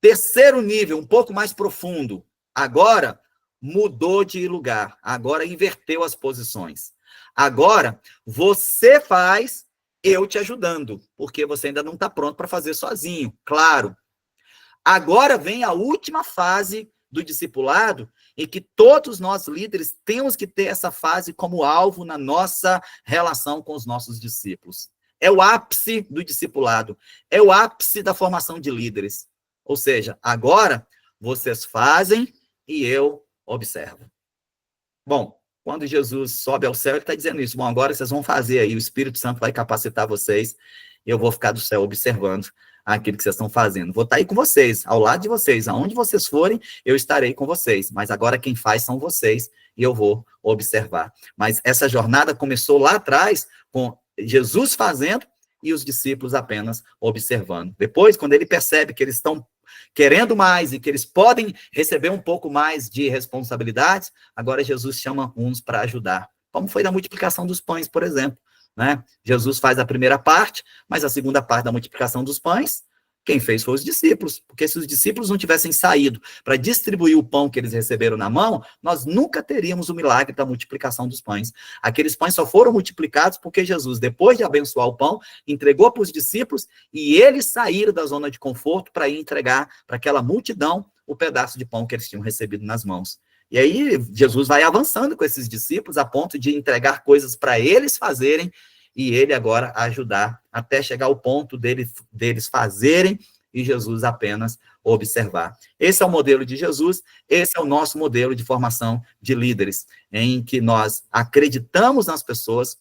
Terceiro nível, um pouco mais profundo, agora mudou de lugar, agora inverteu as posições. Agora você faz, eu te ajudando, porque você ainda não está pronto para fazer sozinho, claro. Agora vem a última fase do discipulado, em que todos nós líderes temos que ter essa fase como alvo na nossa relação com os nossos discípulos. É o ápice do discipulado, é o ápice da formação de líderes. Ou seja, agora vocês fazem e eu observo. Bom, quando Jesus sobe ao céu, ele está dizendo isso. Bom, agora vocês vão fazer aí, o Espírito Santo vai capacitar vocês, e eu vou ficar do céu observando aquilo que vocês estão fazendo. Vou estar aí com vocês, ao lado de vocês. Aonde vocês forem, eu estarei com vocês. Mas agora quem faz são vocês, e eu vou observar. Mas essa jornada começou lá atrás, com Jesus fazendo e os discípulos apenas observando. Depois, quando ele percebe que eles estão querendo mais e que eles podem receber um pouco mais de responsabilidades, agora Jesus chama uns para ajudar. Como foi na multiplicação dos pães, por exemplo. Né? Jesus faz a primeira parte, mas a segunda parte da multiplicação dos pães, quem fez foi os discípulos, porque se os discípulos não tivessem saído para distribuir o pão que eles receberam na mão, nós nunca teríamos o milagre da multiplicação dos pães. Aqueles pães só foram multiplicados porque Jesus, depois de abençoar o pão, entregou para os discípulos e eles saíram da zona de conforto para ir entregar para aquela multidão o pedaço de pão que eles tinham recebido nas mãos. E aí Jesus vai avançando com esses discípulos a ponto de entregar coisas para eles fazerem e ele agora ajudar, até chegar ao ponto deles fazerem e Jesus apenas observar. Esse é o modelo de Jesus, esse é o nosso modelo de formação de líderes, em que nós acreditamos nas pessoas,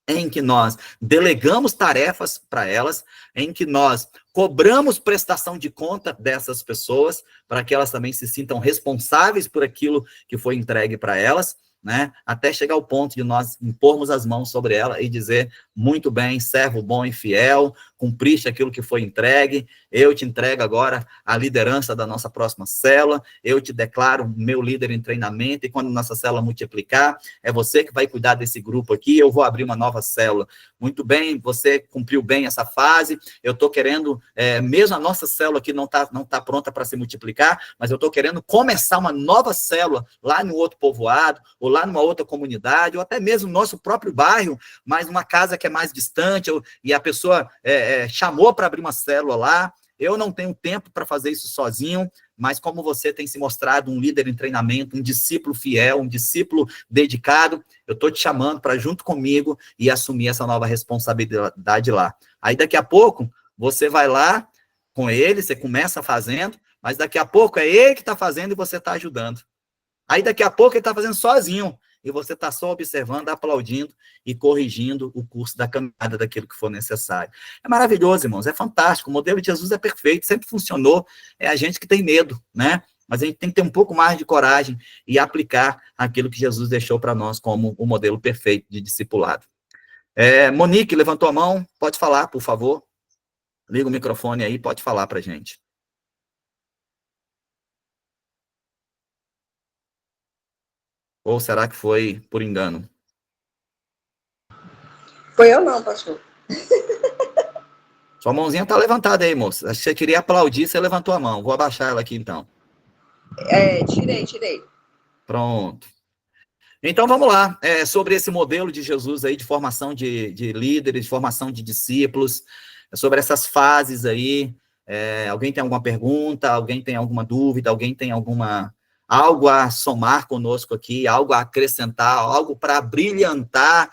em que nós delegamos tarefas para elas, em que nós cobramos prestação de conta dessas pessoas, para que elas também se sintam responsáveis por aquilo que foi entregue para elas, né? Até chegar ao ponto de nós impormos as mãos sobre ela e dizer: muito bem, servo bom e fiel, cumpriste aquilo que foi entregue, eu te entrego agora a liderança da nossa próxima célula, eu te declaro meu líder em treinamento, e quando nossa célula multiplicar, é você que vai cuidar desse grupo aqui, eu vou abrir uma nova célula. Muito bem, você cumpriu bem essa fase, eu estou querendo, mesmo a nossa célula aqui não tá pronta para se multiplicar, mas eu estou querendo começar uma nova célula lá no outro povoado, ou lá numa outra comunidade, ou até mesmo no nosso próprio bairro, mas numa casa que é mais distante, e a pessoa chamou para abrir uma célula lá. Eu não tenho tempo para fazer isso sozinho, mas como você tem se mostrado um líder em treinamento, um discípulo fiel, um discípulo dedicado, eu estou te chamando para junto comigo e assumir essa nova responsabilidade lá. Aí daqui a pouco, você vai lá com ele, você começa fazendo, mas daqui a pouco é ele que está fazendo e você está ajudando. Aí daqui a pouco ele está fazendo sozinho, e você está só observando, aplaudindo e corrigindo o curso da caminhada daquilo que for necessário. É maravilhoso, irmãos, é fantástico, o modelo de Jesus é perfeito, sempre funcionou, é a gente que tem medo, né? Mas a gente tem que ter um pouco mais de coragem e aplicar aquilo que Jesus deixou para nós como o modelo perfeito de discipulado. Monique levantou a mão, pode falar, por favor. Liga o microfone aí, pode falar para a gente. Ou será que foi por engano? Foi eu não, pastor. Sua mãozinha está levantada aí, moça. Acho que você queria aplaudir, você levantou a mão. Vou abaixar ela aqui, então. Tirei. Pronto. Então, vamos lá. Sobre esse modelo de Jesus aí, de formação de líderes, de formação de discípulos, sobre essas fases aí. Alguém tem alguma pergunta? Alguém tem alguma dúvida? Alguém tem algo a somar conosco aqui, algo a acrescentar, algo para brilhantar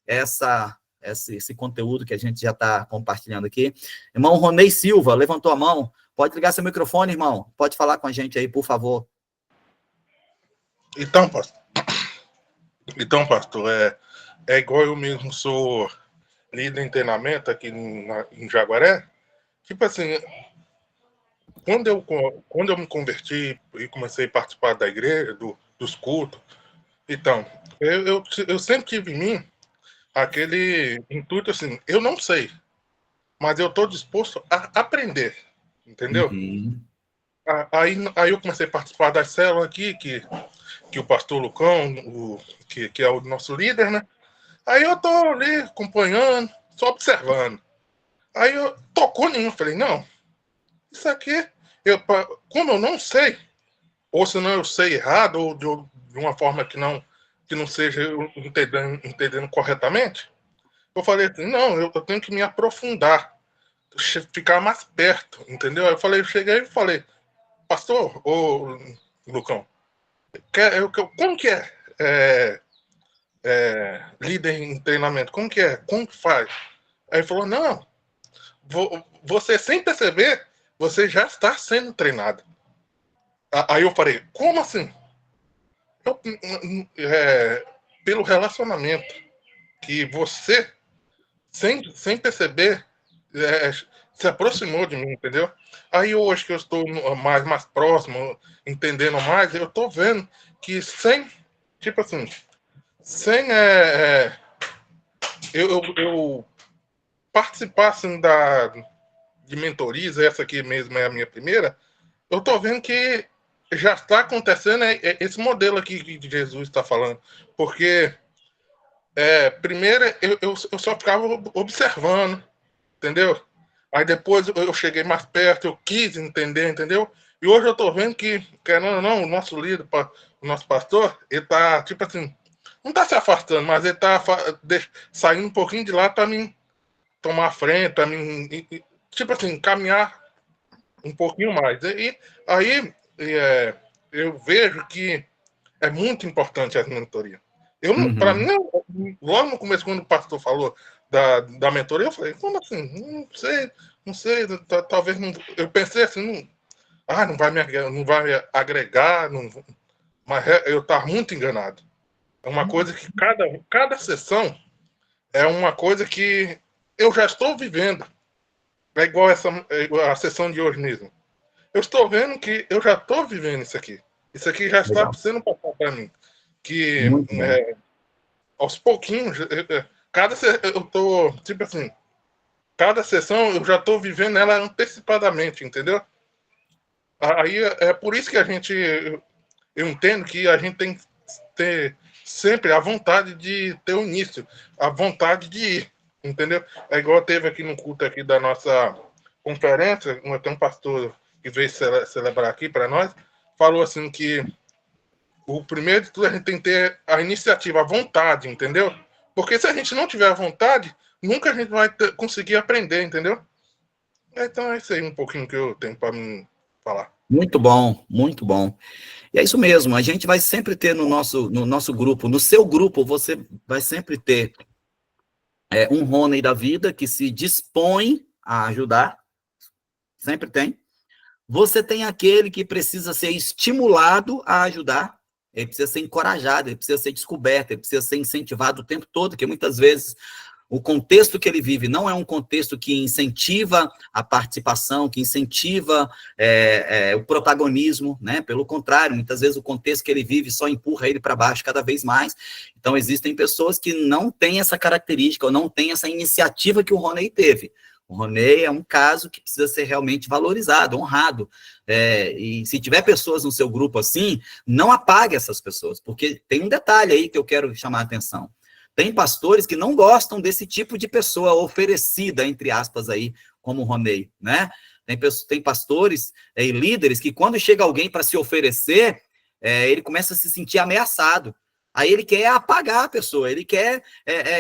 esse conteúdo que a gente já está compartilhando aqui? Irmão Ronei Silva, levantou a mão. Pode ligar seu microfone, irmão. Pode falar com a gente aí, por favor. Então, pastor, é igual eu mesmo sou líder em treinamento aqui em Jaguaré. Tipo assim, quando eu me converti e comecei a participar da igreja, dos cultos, então, eu sempre tive em mim aquele intuito assim, eu não sei, mas eu estou disposto a aprender, entendeu? Uhum. Aí eu comecei a participar das células aqui, que o pastor Lucão, que é o nosso líder, né? Aí eu tô ali acompanhando, só observando. Aí eu tocou em mim, falei, não, isso aqui, como eu não sei, ou se não eu sei errado, ou de uma forma que não seja eu entendendo corretamente, eu falei assim, não, eu tenho que me aprofundar, ficar mais perto, entendeu? Aí eu cheguei e falei, pastor, ô Lucão, como que é líder em treinamento? Como que é? Como que faz? Aí ele falou, não, você sem perceber, você já está sendo treinado. Aí eu falei, como assim? Pelo relacionamento que você, sem perceber, se aproximou de mim, entendeu? Aí hoje que eu estou mais próximo, entendendo mais, eu estou vendo que tipo assim, sem eu participar assim, de mentorias, essa aqui mesmo é a minha primeira, eu estou vendo que já está acontecendo esse modelo aqui que Jesus está falando. Porque, primeiro, eu só ficava observando, entendeu? Aí depois eu cheguei mais perto, eu quis entender, entendeu? E hoje eu estou vendo que, querendo ou não, o nosso líder, o nosso pastor, ele está, tipo assim, não está se afastando, mas ele está saindo um pouquinho de lá para mim tomar a frente, para mim, tipo assim, caminhar um pouquinho mais. E aí eu vejo que é muito importante a mentoria. Para mim, logo no começo, quando o pastor falou da mentoria, eu falei, como assim? Não sei, talvez não. Eu pensei assim, não vai me agregar, mas eu estava muito enganado. É uma coisa que cada sessão é uma coisa que eu já estou vivendo. É igual a sessão de hoje mesmo. Eu estou vendo que eu já estou vivendo isso aqui. Isso aqui já está sendo passado para mim. Que aos pouquinhos, eu estou, tipo assim, cada sessão eu já estou vivendo ela antecipadamente, entendeu? Aí é por isso que eu entendo que a gente tem que ter sempre a vontade de ter o início, a vontade de ir, entendeu? É igual teve aqui no culto aqui da nossa conferência, tem um pastor que veio celebrar aqui para nós, falou assim que o primeiro de tudo a gente tem que ter a iniciativa, a vontade, entendeu? Porque se a gente não tiver a vontade, nunca a gente vai conseguir aprender, entendeu? Então é isso aí um pouquinho que eu tenho para me falar. Muito bom, muito bom. E é isso mesmo, a gente vai sempre ter no nosso grupo, no seu grupo, você vai sempre ter um Rony da vida que se dispõe a ajudar, sempre tem. Você tem aquele que precisa ser estimulado a ajudar, ele precisa ser encorajado, ele precisa ser descoberto, ele precisa ser incentivado o tempo todo, porque muitas vezes o contexto que ele vive não é um contexto que incentiva a participação, que incentiva o protagonismo, né? Pelo contrário, muitas vezes o contexto que ele vive só empurra ele para baixo cada vez mais. Então, existem pessoas que não têm essa característica, ou não têm essa iniciativa que o Rony teve. O Rony é um caso que precisa ser realmente valorizado, honrado. E se tiver pessoas no seu grupo assim, não apague essas pessoas, porque tem um detalhe aí que eu quero chamar a atenção. Tem pastores que não gostam desse tipo de pessoa oferecida, entre aspas, aí, como o Rony, né? Tem pastores e líderes que, quando chega alguém para se oferecer, ele começa a se sentir ameaçado. Aí ele quer apagar a pessoa, ele quer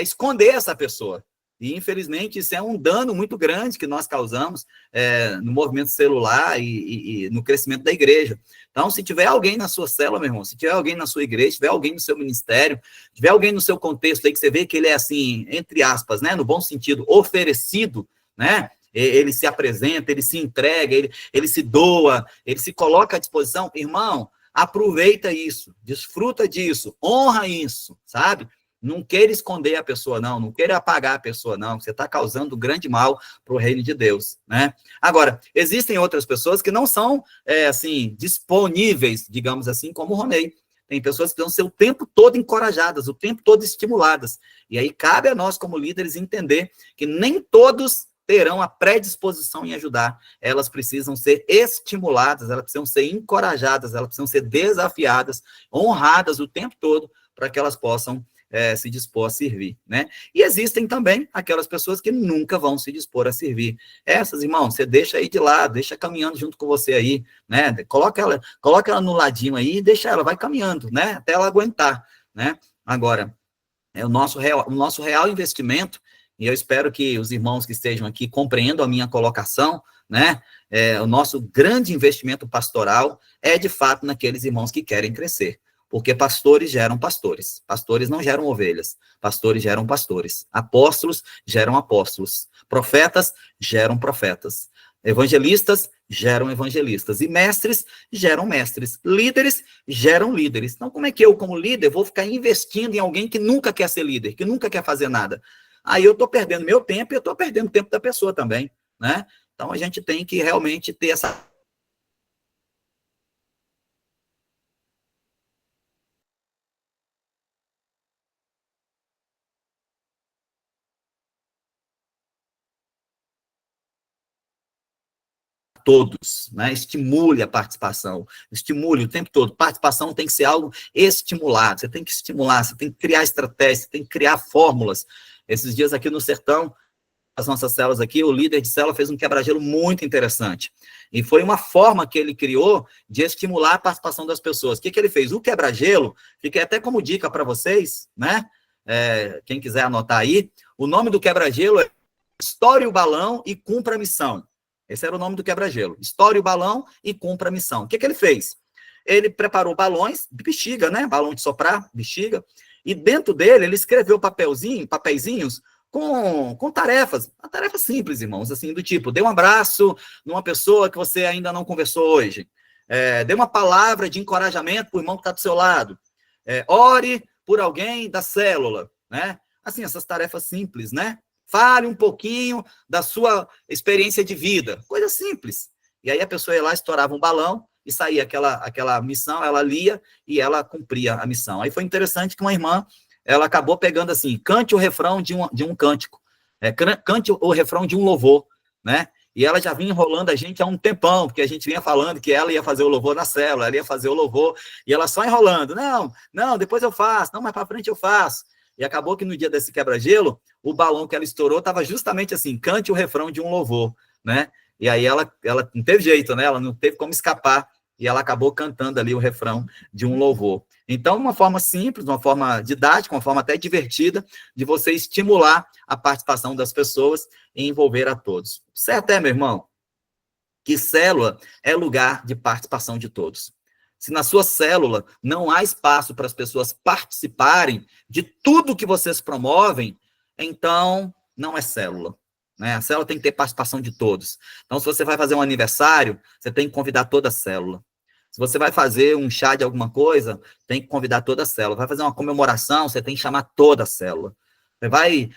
esconder essa pessoa. E, infelizmente, isso é um dano muito grande que nós causamos no movimento celular e no crescimento da igreja. Então, se tiver alguém na sua célula, meu irmão, se tiver alguém na sua igreja, se tiver alguém no seu ministério, se tiver alguém no seu contexto aí que você vê que ele é assim, entre aspas, né, no bom sentido, oferecido, né, ele se apresenta, ele se entrega, ele se doa, ele se coloca à disposição, irmão, aproveita isso, desfruta disso, honra isso, sabe? Não queira esconder a pessoa, não queira apagar a pessoa, não. Você está causando grande mal para o reino de Deus, né? Agora, existem outras pessoas que não são, assim, disponíveis, digamos assim, como o Ronei. Tem pessoas que precisam ser o tempo todo encorajadas, o tempo todo estimuladas. E aí cabe a nós, como líderes, entender que nem todos terão a predisposição em ajudar. Elas precisam ser estimuladas, elas precisam ser encorajadas, elas precisam ser desafiadas, honradas o tempo todo, para que elas possam se dispor a servir, né? E existem também aquelas pessoas que nunca vão se dispor a servir. Essas, irmão, você deixa aí de lado, deixa caminhando junto com você aí, né? Coloca ela no ladinho aí e deixa ela, vai caminhando, né? Até ela aguentar, né? Agora, o nosso real investimento, e eu espero que os irmãos que estejam aqui compreendam a minha colocação, né? O nosso grande investimento pastoral é, de fato, naqueles irmãos que querem crescer. Porque pastores geram pastores. Pastores não geram ovelhas. Pastores geram pastores. Apóstolos geram apóstolos. Profetas geram profetas. Evangelistas geram evangelistas. E mestres geram mestres. Líderes geram líderes. Então, como é que eu, como líder, vou ficar investindo em alguém que nunca quer ser líder, que nunca quer fazer nada? Aí eu estou perdendo meu tempo e eu estou perdendo o tempo da pessoa também, né? Então, a gente tem que realmente ter essa... todos, né? Estimule a participação, estimule o tempo todo. Participação tem que ser algo estimulado, você tem que estimular, você tem que criar estratégias, você tem que criar fórmulas. Esses dias aqui no Sertão, as nossas células aqui, o líder de célula fez um quebra-gelo muito interessante. E foi uma forma que ele criou de estimular a participação das pessoas. O que ele fez? O quebra-gelo, fica até como dica para vocês, né? Quem quiser anotar aí, o nome do quebra-gelo é Estoure o balão e cumpra a missão. Esse era o nome do quebra-gelo. Estoure o balão e cumpra a missão. O que ele fez? Ele preparou balões de bexiga, né? Balão de soprar, bexiga. E dentro dele, ele escreveu papeizinhos com tarefas. Uma tarefa simples, irmãos, assim, do tipo, dê um abraço numa pessoa que você ainda não conversou hoje. Dê uma palavra de encorajamento para o irmão que está do seu lado. Ore por alguém da célula, né? Assim, essas tarefas simples, né? Fale um pouquinho da sua experiência de vida. Coisa simples. E aí a pessoa ia lá, estourava um balão e saía aquela missão, ela lia e ela cumpria a missão. Aí foi interessante que uma irmã, ela acabou pegando assim, cante o refrão de um cântico, cante o refrão de um louvor, né? E ela já vinha enrolando a gente há um tempão, porque a gente vinha falando que ela ia fazer o louvor na célula, ela ia fazer o louvor, e ela só enrolando. Não, depois eu faço, não, mais para frente eu faço. E acabou que no dia desse quebra-gelo, o balão que ela estourou estava justamente assim, cante o refrão de um louvor, né? E aí ela não teve jeito, né? Ela não teve como escapar, e ela acabou cantando ali o refrão de um louvor. Então, uma forma simples, uma forma didática, uma forma até divertida, de você estimular a participação das pessoas e envolver a todos. Certo meu irmão? Que célula é lugar de participação de todos. Se na sua célula não há espaço para as pessoas participarem de tudo que vocês promovem, então não é célula, né? A célula tem que ter participação de todos. Então, se você vai fazer um aniversário, você tem que convidar toda a célula. Se você vai fazer um chá de alguma coisa, tem que convidar toda a célula. Vai fazer uma comemoração, você tem que chamar toda a célula. Você vai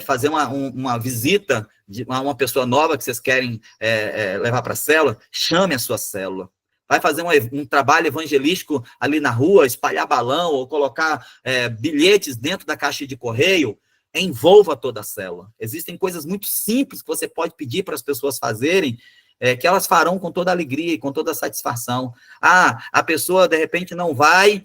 fazer uma visita a uma pessoa nova que vocês querem levar para a célula, chame a sua célula. Vai fazer um trabalho evangelístico ali na rua, espalhar balão ou colocar bilhetes dentro da caixa de correio, envolva toda a célula. Existem coisas muito simples que você pode pedir para as pessoas fazerem, que elas farão com toda alegria e com toda satisfação. A pessoa, de repente, não vai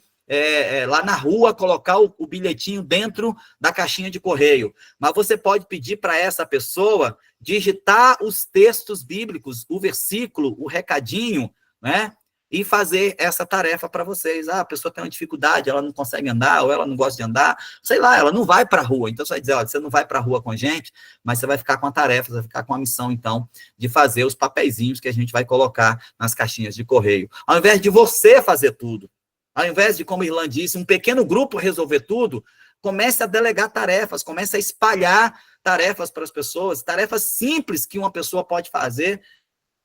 lá na rua colocar o bilhetinho dentro da caixinha de correio, mas você pode pedir para essa pessoa digitar os textos bíblicos, o versículo, o recadinho, né? E fazer essa tarefa para vocês. A pessoa tem uma dificuldade, ela não consegue andar, ou ela não gosta de andar, sei lá, ela não vai para a rua. Então, você vai dizer, olha, você não vai para a rua com a gente, mas você vai ficar com a tarefa, você vai ficar com a missão, então, de fazer os papeizinhos que a gente vai colocar nas caixinhas de correio. Ao invés de você fazer tudo, ao invés de, como Irlan disse, um pequeno grupo resolver tudo, comece a delegar tarefas, comece a espalhar tarefas para as pessoas, tarefas simples que uma pessoa pode fazer.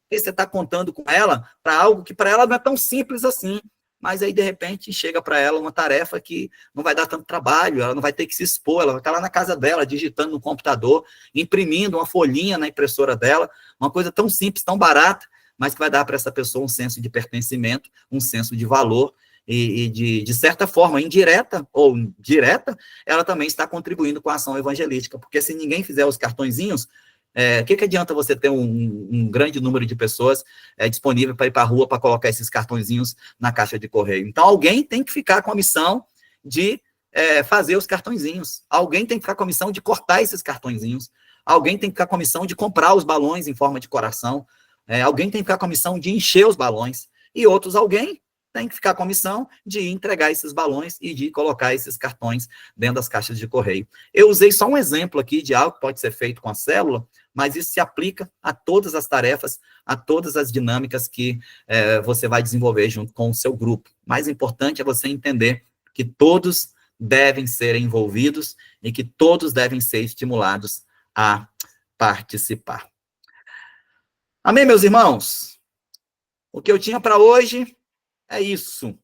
Você está contando com ela para algo que para ela não é tão simples assim, mas aí, de repente, chega para ela uma tarefa que não vai dar tanto trabalho, ela não vai ter que se expor, ela vai estar lá na casa dela, digitando no computador, imprimindo uma folhinha na impressora dela, uma coisa tão simples, tão barata, mas que vai dar para essa pessoa um senso de pertencimento, um senso de valor, e de certa forma, indireta ou direta, ela também está contribuindo com a ação evangelística, porque se ninguém fizer os cartõezinhos, que adianta você ter um grande número de pessoas disponível para ir para a rua para colocar esses cartõezinhos na caixa de correio? Então, alguém tem que ficar com a missão de fazer os cartõezinhos, alguém tem que ficar com a missão de cortar esses cartõezinhos, alguém tem que ficar com a missão de comprar os balões em forma de coração, alguém tem que ficar com a missão de encher os balões, e outros alguém tem que ficar com a missão de entregar esses balões e de colocar esses cartões dentro das caixas de correio. Eu usei só um exemplo aqui de algo que pode ser feito com a célula, mas isso se aplica a todas as tarefas, a todas as dinâmicas que você vai desenvolver junto com o seu grupo. Mais importante é você entender que todos devem ser envolvidos e que todos devem ser estimulados a participar. Amém, meus irmãos? O que eu tinha para hoje é isso.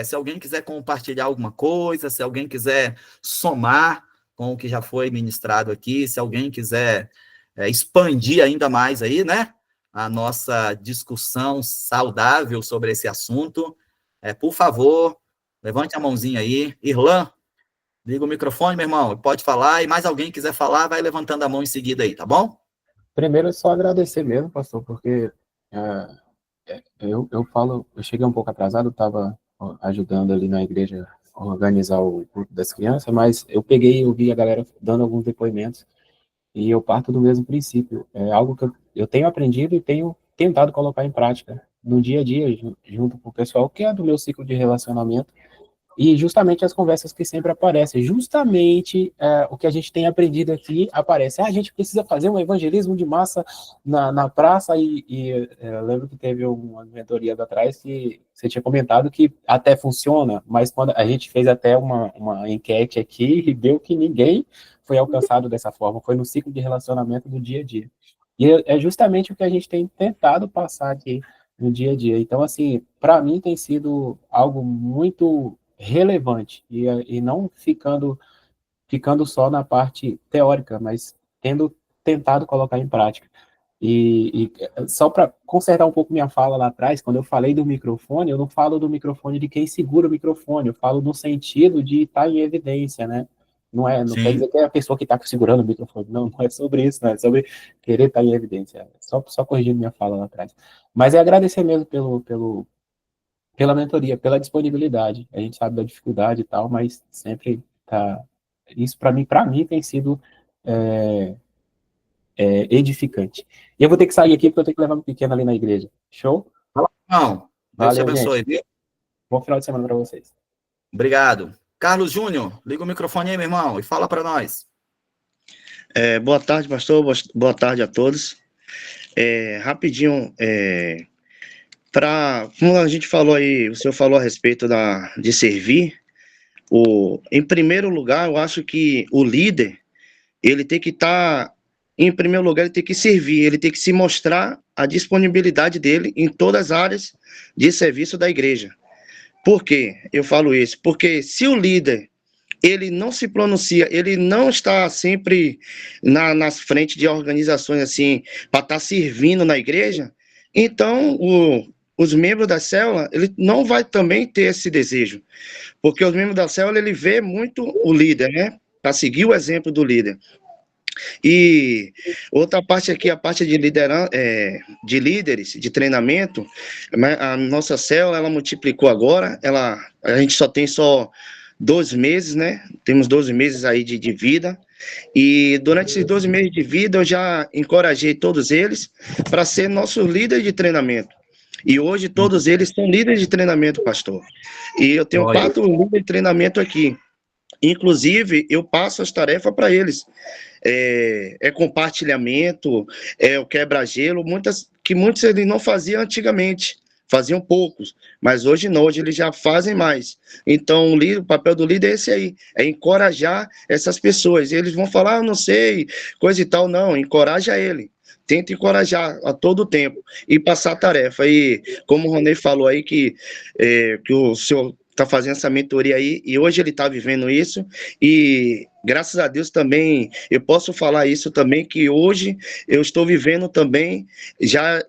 Se alguém quiser compartilhar alguma coisa, se alguém quiser somar com o que já foi ministrado aqui, se alguém quiser expandir ainda mais aí, né, a nossa discussão saudável sobre esse assunto, por favor, levante a mãozinha aí. Irlan, liga o microfone, meu irmão, pode falar, e mais alguém quiser falar, vai levantando a mão em seguida aí, tá bom? Primeiro é só agradecer mesmo, pastor, porque eu cheguei um pouco atrasado, estava ajudando ali na igreja a organizar o grupo das crianças, mas eu peguei e ouvi a galera dando alguns depoimentos, e eu parto do mesmo princípio. É algo que eu tenho aprendido e tenho tentado colocar em prática no dia a dia, junto com o pessoal que é do meu ciclo de relacionamento, e justamente as conversas que sempre aparecem, justamente o que a gente tem aprendido aqui aparece. A gente precisa fazer um evangelismo de massa na praça, eu lembro que teve uma mentoria atrás que você tinha comentado que até funciona, mas quando a gente fez até uma enquete aqui e deu que ninguém foi alcançado dessa forma, foi no ciclo de relacionamento do dia a dia. E é justamente o que a gente tem tentado passar aqui no dia a dia. Então, assim, para mim tem sido algo muito relevante, e não ficando só na parte teórica, mas tendo tentado colocar em prática. E só para consertar um pouco minha fala lá atrás, quando eu falei do microfone, eu não falo do microfone de quem segura o microfone, eu falo no sentido de estar em evidência, né? Não quer dizer que é a pessoa que está segurando o microfone, não é sobre isso, não é sobre querer estar em evidência, só corrigindo minha fala lá atrás. Mas é agradecer mesmo pela mentoria, pela disponibilidade. A gente sabe da dificuldade e tal, mas sempre tá. Isso para mim tem sido edificante. E eu vou ter que sair aqui porque eu tenho que levar meu pequeno ali na igreja. Show? Não. Deus te Valeu, abençoe, gente. viu? Bom final de semana para vocês. Obrigado. Carlos Júnior, liga o microfone aí, meu irmão, e fala para nós. Boa tarde, pastor. Boa tarde a todos. Rapidinho, como a gente falou aí, o senhor falou a respeito de servir, em primeiro lugar, eu acho que o líder, ele tem que estar, em primeiro lugar, ele tem que servir, ele tem que se mostrar a disponibilidade dele em todas as áreas de serviço da igreja. Por quê? Eu falo isso, porque se o líder, ele não se pronuncia, ele não está sempre nas frentes de organizações assim, para estar servindo na igreja, então os membros da célula, ele não vai também ter esse desejo, porque os membros da célula, ele vê muito o líder, né, para seguir o exemplo do líder. E outra parte aqui, a parte de liderança, de líderes, de treinamento, a nossa célula, ela multiplicou agora, a gente só tem 12 meses, né? Temos 12 meses aí de vida, e durante esses 12 meses de vida eu já encorajei todos eles para ser nosso líder de treinamento. E hoje todos eles são líderes de treinamento, pastor. E eu tenho 4 líderes de treinamento aqui. Inclusive, eu passo as tarefas para eles. Compartilhamento, o quebra-gelo, que muitos eles não faziam antigamente, faziam poucos, mas hoje não, hoje eles já fazem mais. Então, o papel do líder é esse aí, é encorajar essas pessoas. Eles vão falar, eu não sei, coisa e tal, não, encoraja ele. tento encorajar a todo tempo e passar a tarefa. E como o Ronei falou aí, que o senhor está fazendo essa mentoria aí, e hoje ele está vivendo isso, e graças a Deus também, eu posso falar isso também, que hoje eu estou vivendo também, já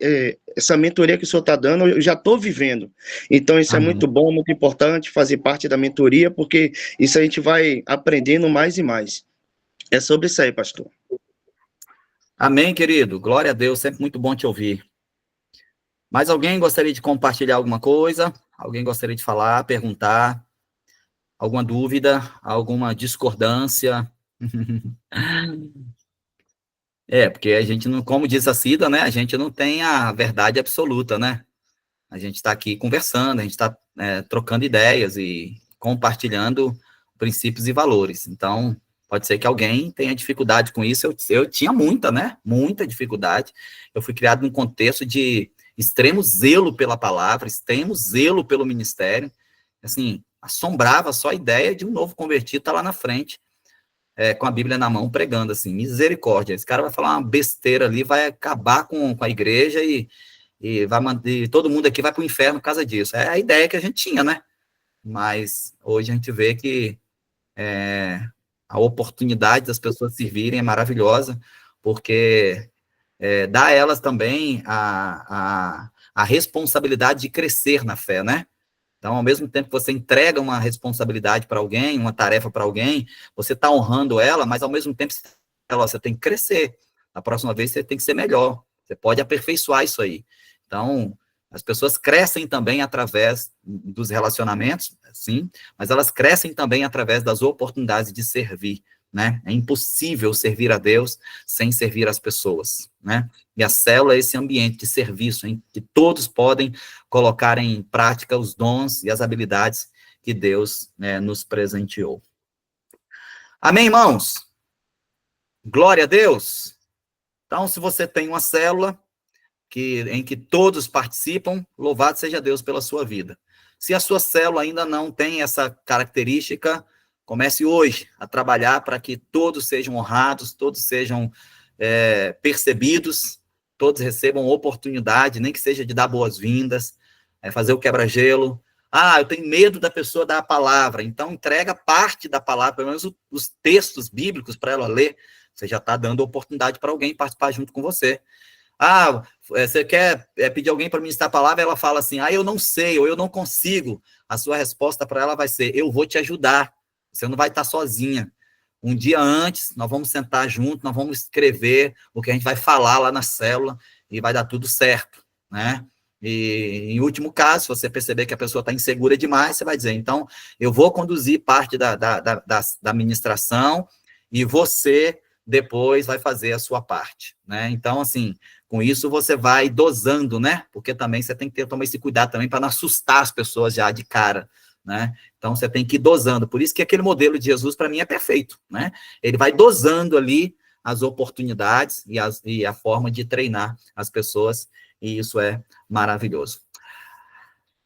essa mentoria que o senhor está dando, eu já estou vivendo. Então isso é muito bom, muito importante fazer parte da mentoria, porque isso a gente vai aprendendo mais e mais. É sobre isso aí, pastor. Amém, querido. Glória a Deus, sempre muito bom te ouvir. Mais alguém gostaria de compartilhar alguma coisa? Alguém gostaria de falar, perguntar? Alguma dúvida? Alguma discordância? Porque a gente não, como diz a Cida, né? A gente não tem a verdade absoluta, né? A gente está aqui conversando, a gente está trocando ideias e compartilhando princípios e valores. Então, pode ser que alguém tenha dificuldade com isso. Eu tinha muita, né? Muita dificuldade. Eu fui criado num contexto de extremo zelo pela palavra, extremo zelo pelo ministério. Assim, assombrava só a ideia de um novo convertido estar lá na frente, com a Bíblia na mão, pregando, assim, misericórdia. Esse cara vai falar uma besteira ali, vai acabar com a igreja e vai manter, todo mundo aqui vai para o inferno por causa disso. É a ideia que a gente tinha, né? Mas hoje a gente vê que a oportunidade das pessoas servirem é maravilhosa, porque dá a elas também a responsabilidade de crescer na fé, né? Então, ao mesmo tempo que você entrega uma responsabilidade para alguém, uma tarefa para alguém, você está honrando ela, mas ao mesmo tempo você tem que crescer. Na próxima vez você tem que ser melhor. Você pode aperfeiçoar isso aí. Então, as pessoas crescem também através dos relacionamentos, sim, mas elas crescem também através das oportunidades de servir, né? É impossível servir a Deus sem servir as pessoas, né? E a célula é esse ambiente de serviço em que todos podem colocar em prática os dons e as habilidades que Deus, nos presenteou. Amém, irmãos? Glória a Deus! Então, se você tem uma célula em que todos participam, louvado seja Deus pela sua vida. Se a sua célula ainda não tem essa característica, comece hoje a trabalhar para que todos sejam honrados, todos sejam percebidos, todos recebam oportunidade, nem que seja de dar boas-vindas, fazer o quebra-gelo. Eu tenho medo da pessoa dar a palavra, então entrega parte da palavra, pelo menos os textos bíblicos para ela ler. Você já está dando oportunidade para alguém participar junto com você. Você quer pedir alguém para ministrar a palavra, ela fala assim, eu não sei, ou eu não consigo. A sua resposta para ela vai ser, eu vou te ajudar. Você não vai estar sozinha. Um dia antes, nós vamos sentar junto, nós vamos escrever o que a gente vai falar lá na célula e vai dar tudo certo, né? E, em último caso, se você perceber que a pessoa está insegura demais, você vai dizer, então, eu vou conduzir parte da ministração e você depois vai fazer a sua parte, né? Então, assim, com isso você vai dosando, né? Porque também você tem que tomar esse cuidado também para não assustar as pessoas já de cara, né? Então, você tem que ir dosando. Por isso que aquele modelo de Jesus, para mim, é perfeito, né? Ele vai dosando ali as oportunidades e a forma de treinar as pessoas, e isso é maravilhoso.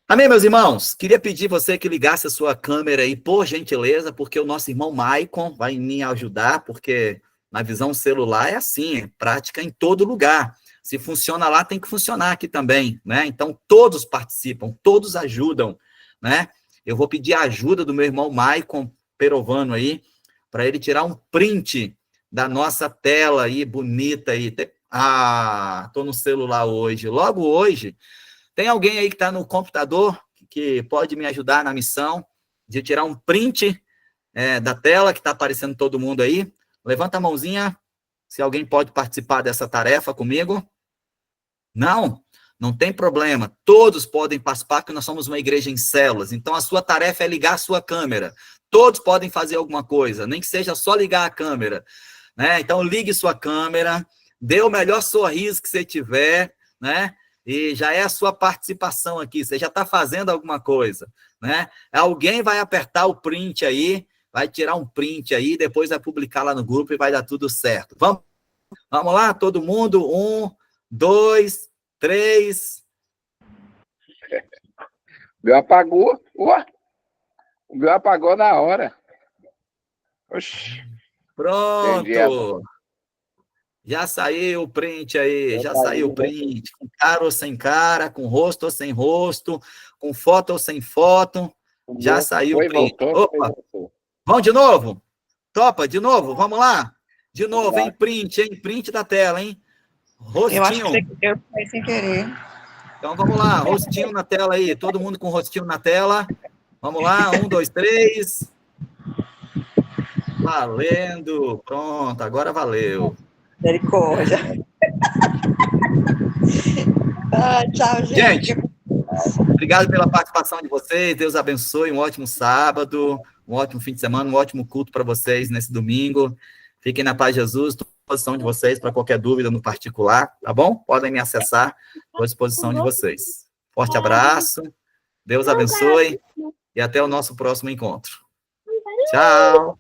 Amém, meus irmãos? Queria pedir você que ligasse a sua câmera aí, por gentileza, porque o nosso irmão Maicon vai me ajudar, porque na visão celular é assim, é prática em todo lugar. Se funciona lá, tem que funcionar aqui também, né? Então, todos participam, todos ajudam, né? Eu vou pedir a ajuda do meu irmão Maicon Perovano aí, para ele tirar um print da nossa tela aí, bonita aí. Tô no celular hoje. Logo hoje, tem alguém aí que está no computador que pode me ajudar na missão de tirar um print da tela que está aparecendo todo mundo aí? Levanta a mãozinha, se alguém pode participar dessa tarefa comigo. Não tem problema. Todos podem participar, porque nós somos uma igreja em células. Então, a sua tarefa é ligar a sua câmera. Todos podem fazer alguma coisa, nem que seja só ligar a câmera, né? Então, ligue sua câmera, dê o melhor sorriso que você tiver, né? E já é a sua participação aqui, você já está fazendo alguma coisa, né? Alguém vai apertar o print aí, vai tirar um print aí, depois vai publicar lá no grupo e vai dar tudo certo. Vamos lá, todo mundo? 1, 2, 3. O meu apagou. O meu apagou na hora. Oxi. Pronto. Já saiu o print aí, já saiu o print. Com cara ou sem cara, com rosto ou sem rosto, com foto ou sem foto. Já saiu o print. Opa, vamos de novo? Topa, de novo? Vamos lá? De novo, hein? Print, hein? Print da tela, hein? Rostinho. Eu acho que eu saí sem querer. Então vamos lá, rostinho na tela aí. Todo mundo com rostinho na tela. Vamos lá, 1, 2, 3. Valendo. Pronto, agora valeu. Misericórdia. Tchau, gente. Obrigado pela participação de vocês. Deus abençoe. Um ótimo sábado, um ótimo fim de semana, um ótimo culto para vocês nesse domingo. Fiquem na paz de Jesus. Estou à disposição de vocês para qualquer dúvida no particular, tá bom? Podem me acessar. Estou à disposição de vocês. Forte abraço. Deus abençoe. E até o nosso próximo encontro. Tchau.